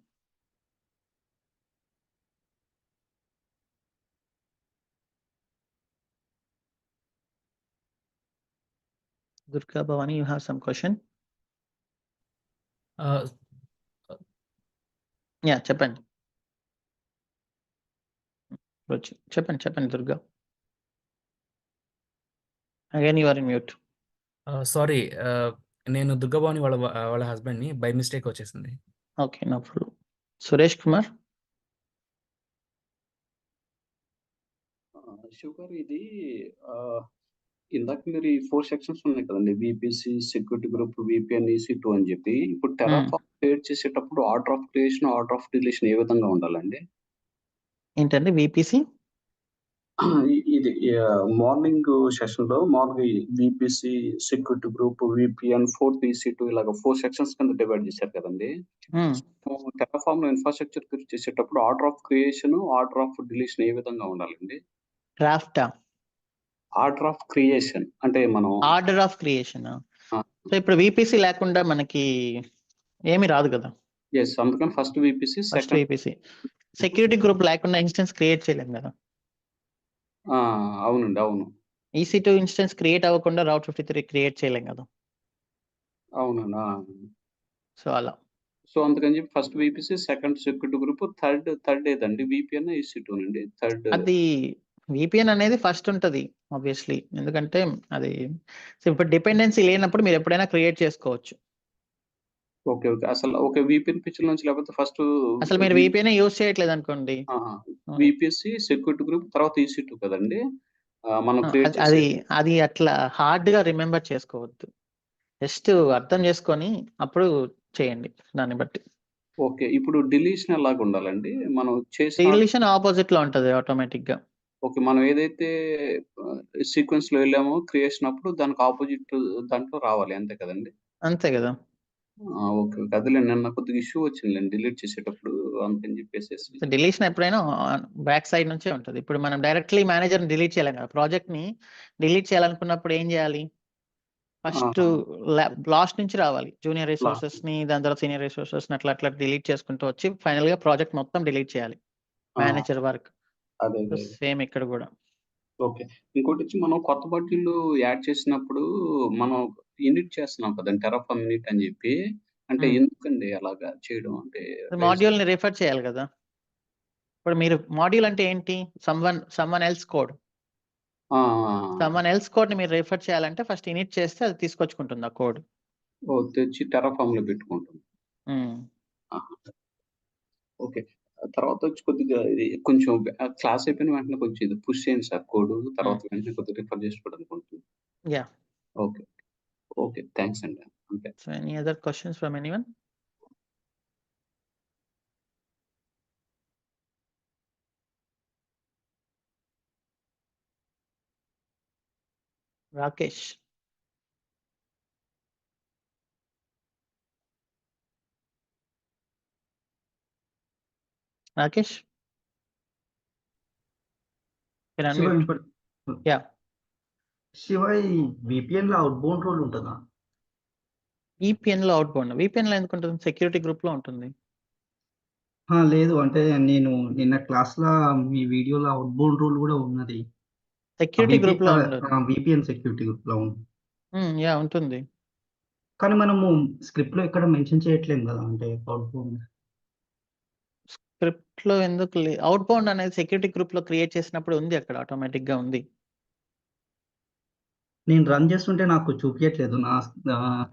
Durga Bhavani, you have some question? Yeah, చెప్పండి. చెప్పండి Durga. Again you are in mute. Sorry, నేను దుర్గాభవాని వాళ్ళ హస్బెండ్ని బై మిస్టేక్ వచ్చేసింది. Okay, no problem. Suresh Kumar. Shiv గారు, ఇది ఇందాక మీరు ఈ 4 సెక్షన్స్ ఉన్నాయి కదండి, VPC, security group, VPN, EC2 అని చెప్పి. ఇప్పుడు టెరాఫార్మ్ క్రియేట్ చేసేటప్పుడు order of creation, order of deletion ఏ విధంగా ఉండాలండి? ఏంటండి విపిసి? ఇది మార్నింగ్ సెషన్ లో మామూలుగా VPC, security group, VPN, 4th EC2 ఇలాగ 4 సెక్షన్స్ కింద డివైడ్ చేశారు కదండి. టెరాఫార్మ్ లో ఇన్ఫ్రాస్ట్రక్చర్ క్రియేట్ చేసేటప్పుడు order of creation, order of deletion ఏ విధంగా ఉండాలండి? క్రాఫ్టా? ఆర్డర్ ఆఫ్ క్రియేషన్ అంటే మనం ఆర్డర్ ఆఫ్ క్రియేషన్. సో ఇప్పుడు విపిసి లేకుండా మనకి ఏమి రాదు కదా. అందుకని first VPC, first VPC. Security group లేకుండా ఇన్స్టెన్స్ క్రియేట్ చేయలేం కదా. అవునండి, అవును. EC2 ఇన్స్టెన్స్ క్రియేట్ అవ్వకుండా రౌట్ 53 క్రియేట్ చేయలేం కదా. అవునండి. సో అలా. సో అందుకని చెప్పి first VPC, second security group, third ఏదండి? విపిఎన్, EC2 అండి థర్డ్? అది విపిఎన్ అనేది ఫస్ట్ ఉంటది ఆబ్వియస్లీ, ఎందుకంటే అది ఇప్పుడు డిపెండెన్సీ లేనప్పుడు మీరు ఎప్పుడైనా క్రియేట్ చేసుకోవచ్చు. ఓకే, అసలు విపిఎన్ పిక్చర్ నుంచి లేకపోతే ఫస్ట్ అసలు మీరు విపిఎన్ యూజ్ చేయట్లేదు అనుకోండి, విపిసి, సెక్యూరిటీ గ్రూప్, తర్వాత EC2 కదండి మనం క్రియేట్ అది అట్లా హార్డ్ గా రిమెంబర్ చేసుకోవద్దు. జస్ట్ అర్థం చేసుకొని అప్పుడు చేయండి దాన్ని బట్టి. ఓకే, ఇప్పుడు డిలీషన్ ఎలాగ ఉండాలండి? మనం చేసిన డిలీషన్ ఆపోజిట్ లో ఉంటది ఆటోమేటిక్ గా. ఓకే, మనం ఏదైతే సీక్వెన్స్ లో వెళ్ళామో క్రియేషన్ అప్పుడు దానికి ఆపోజిట్ దాంట్లో రావాలి, అంతే కదండి? అంతే కదా. ఓకే, అదిలే నిన్న కొద్దిగా ఇష్యూ వచ్చిందండి డిలీట్ చేసేటప్పుడు, అందుకని చెప్పేసి. డిలీషన్ ఎప్పుడైనా బ్యాక్ సైడ్ నుంచే ఉంటది. ఇప్పుడు మనం డైరెక్ట్లీ మేనేజర్ డిలీట్ చేయలేం కదా. ప్రాజెక్ట్ ని డిలీట్ చేయాలనుకున్నప్పుడు ఏం చేయాలి? ఫస్ట్ లాస్ట్ నుంచి రావాలి. జూనియర్ రిసోర్సెస్ ని, దాని తర్వాత సీనియర్ రిసోర్సెస్ ని అట్లా డిలీట్ చేసుకుంటూ వచ్చి ఫైనల్ గా ప్రాజెక్ట్ మొత్తం డిలీట్ చేయాలి, మేనేజర్ వర్క్. సేమ్ ఇక్కడ కూడా. ఓకే, ఇంకోటి వచ్చి మనం కొత్త బడ్జెట్లు యాడ్ చేసినప్పుడు మనం ఇనిట్ చేస్తున్నాం కదండి, టెరాఫార్మ్ ఇనిట్ అని చెప్పి. అంటే ఎందుకండి అలాగా చేయడం? అంటే మాడ్యూల్ ని రిఫర్ చేయాలి కదా. ఇప్పుడు మీరు మాడ్యూల్ అంటే ఏంటి? Someone else code. Someone else code ని మీరు రిఫర్ చేయాలంటే ఫస్ట్ ఇనిట్ చేస్తే అది తీసుకొచ్చుకుంటుంది ఆ కోడ్. తెచ్చి టెరాఫార్మ్ లో పెట్టుకుంటుంది. ఓకే, తర్వాత వచ్చి కొద్దిగా ఇది కొంచెం క్లాస్ అయిపోయిన వెంటనే కొంచెం ఇది పుష్ చేయండి సార్ కోడ్, తర్వాత వెంటనే కొద్దిగా రిఫర్ చేసుకోవడానికి ఉంటుంది. యా, ఓకే, థ్యాంక్స్ అండి. Okay. So any other questions from anyone? Rakesh. Yeah, Shiva, ఈ విపిఎన్ లో అవుట్ బౌండ్ రోల్ ఉంటుందా? విపిఎన్ లో అవుట్ బౌండ్, విపిఎన్ లో ఎందుకు ఉంటుంది? సెక్యూరిటీ గ్రూప్ లో ఉంటుంది. లేదు, అంటే నేను నిన్న క్లాస్ లో మీ వీడియోలో అవుట్ బౌండ్ రూల్ కూడా ఉన్నది. సెక్యూరిటీ గ్రూప్ లో ఉండదు. విపిఎన్ సెక్యూరిటీ గ్రూప్ లో ఉంది. యా, ఉంటుంది. కానీ మనము స్క్రిప్ట్ లో ఎక్కడ మెన్షన్ చేయట్లేదు కదా, అంటే అవుట్ బౌండ్. స్క్రిప్ట్ లో ఎందుకు? అవుట్ బౌండ్ అనేది సెక్యూరిటీ గ్రూప్ లో క్రియేట్ చేసినప్పుడు ఉంది, అక్కడ ఆటోమేటిక్ గా ఉంది. నేను రన్ చేస్తుంటే నాకు చూపించట్లేదు, నా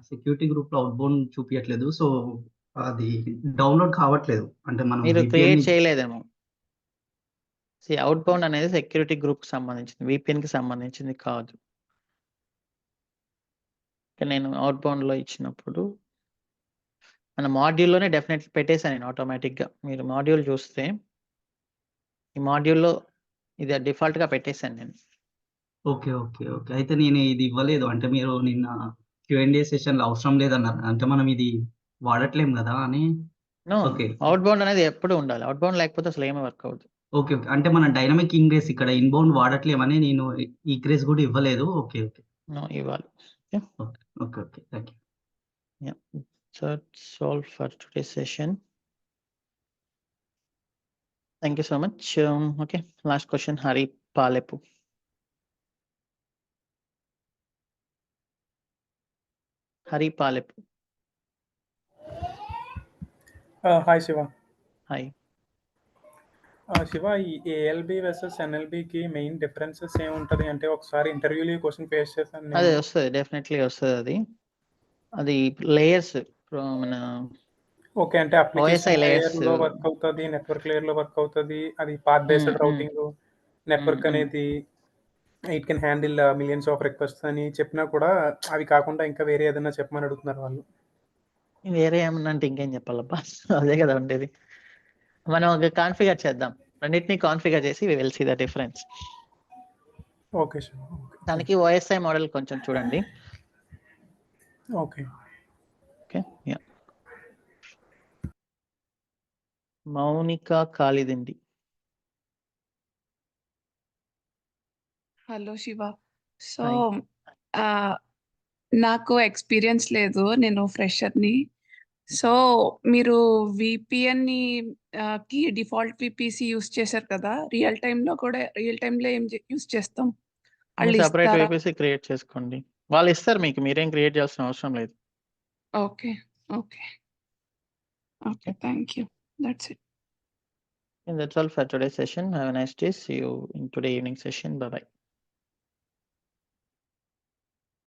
సెక్యూరిటీ గ్రూప్ లో అవుట్ బౌండ్ చూపించట్లేదు. సో అది డౌన్లోడ్ కావట్లేదు. అంటే మనం మీరు క్రియేట్ చేయలేదేమో. అవుట్ బౌండ్ అనేది సెక్యూరిటీ గ్రూప్ కి సంబంధించింది, విపిఎన్ కి సంబంధించింది కాదు. నేను అవుట్ బౌండ్ లో ఇచ్చినప్పుడు మన మాడ్యూల్లోనే డెఫినెట్లీ పెట్టేశాను నేను ఆటోమేటిక్ గా. మీరు మాడ్యూల్ చూస్తే ఈ మాడ్యూల్లో ఇది డిఫాల్ట్ గా పెట్టేశాను నేను. ఓకే, అయితే నేను ఇది ఇవ్వలేదు. అంటే మీరు నిన్న Q&A సెషన్ లో అవసరం లేదన్నారు, అంటే మనం ఇది వాడట్లేం కదా అని. అవుట్ బౌండ్ అనేది ఎప్పుడు ఉండాలి. అవుట్ బౌండ్ లేకపోతే అసలు ఏమీ వర్క్ అవుతుంది. ఓకే. ఓకే. అంటే మన డైనమిక్ ఇంగ్రెస్ ఇక్కడ ఇన్‌బౌండ్ వాడట్లేమని నేను ఈగ్రెస్ గూడా ఇవ్వలేదు. ఓకే. ఓకే. నో ఇవ్వాలి. Okay. Okay. Okay. Okay. Thank you. Yeah. So that's all for today's session. Thank you so much. Okay, last question, Hari Palepu. Hari Palepu. Hi Shiva. Hi. Shiva, ఈ ALB versus ఎన్ఎల్బికి main differences ఏముంటది అంటే ఒకసారి ఇంటర్వ్యూలో ఈ question face చేశాను అదే నేను. వస్తుంది, డెఫినెట్లీ వస్తుంది. అది లేయర్స్ మన ఓకే, అంటే OSI అప్లికేషన్ layers. లేయర్లో వర్క్ అవుతుంది, నెట్వర్క్ లేయర్లో వర్క్ అవుతుంది, అది పాత్ బేస్డ్ రౌటింగ్. నెట్వర్క్ అనేది it can handle millions of request అని చెప్పినా కూడా అవి కాకుండా ఇంకా వేరే ఏదైనా చెప్పమని అడుగుతున్నారు వాళ్ళు. వేరే ఏమన్నా అంటే ఇంకేం చెప్పాలబ్బా, అదే కదా ఉండేది. మనం ఒక కాన్ఫిగర్ చేద్దాం, రెండింటిని కాన్ఫిగర్ చేసి we will see the difference. Okay Shiva. దానికి OSI మోడల్ కొంచెం చూడండి. Okay. Okay, yeah. Mounika Kalidindi. Hello Shiva. So Hi. నాకు ఎక్స్పీరియన్స్ లేదు, నేను ఫ్రెషర్ని. సో మీరు విపిఎన్ని కి డిఫాల్ట్ విపిసి యూస్ చేశారు కదా, రియల్ టైంలో ఏం యూస్ చేస్తాం? వాళ్ళు సెపరేట్ ఇస్తారా? VPC క్రియేట్ చేసుకోండి, వాళ్ళు ఇస్తారు మీకు, మీరేం క్రియేట్ చేయాల్సిన అవసరం లేదు. Okay. Okay. Okay, thank you. That's it. And that's all for today's session. Have a nice day. See you in today evening session. Bye bye.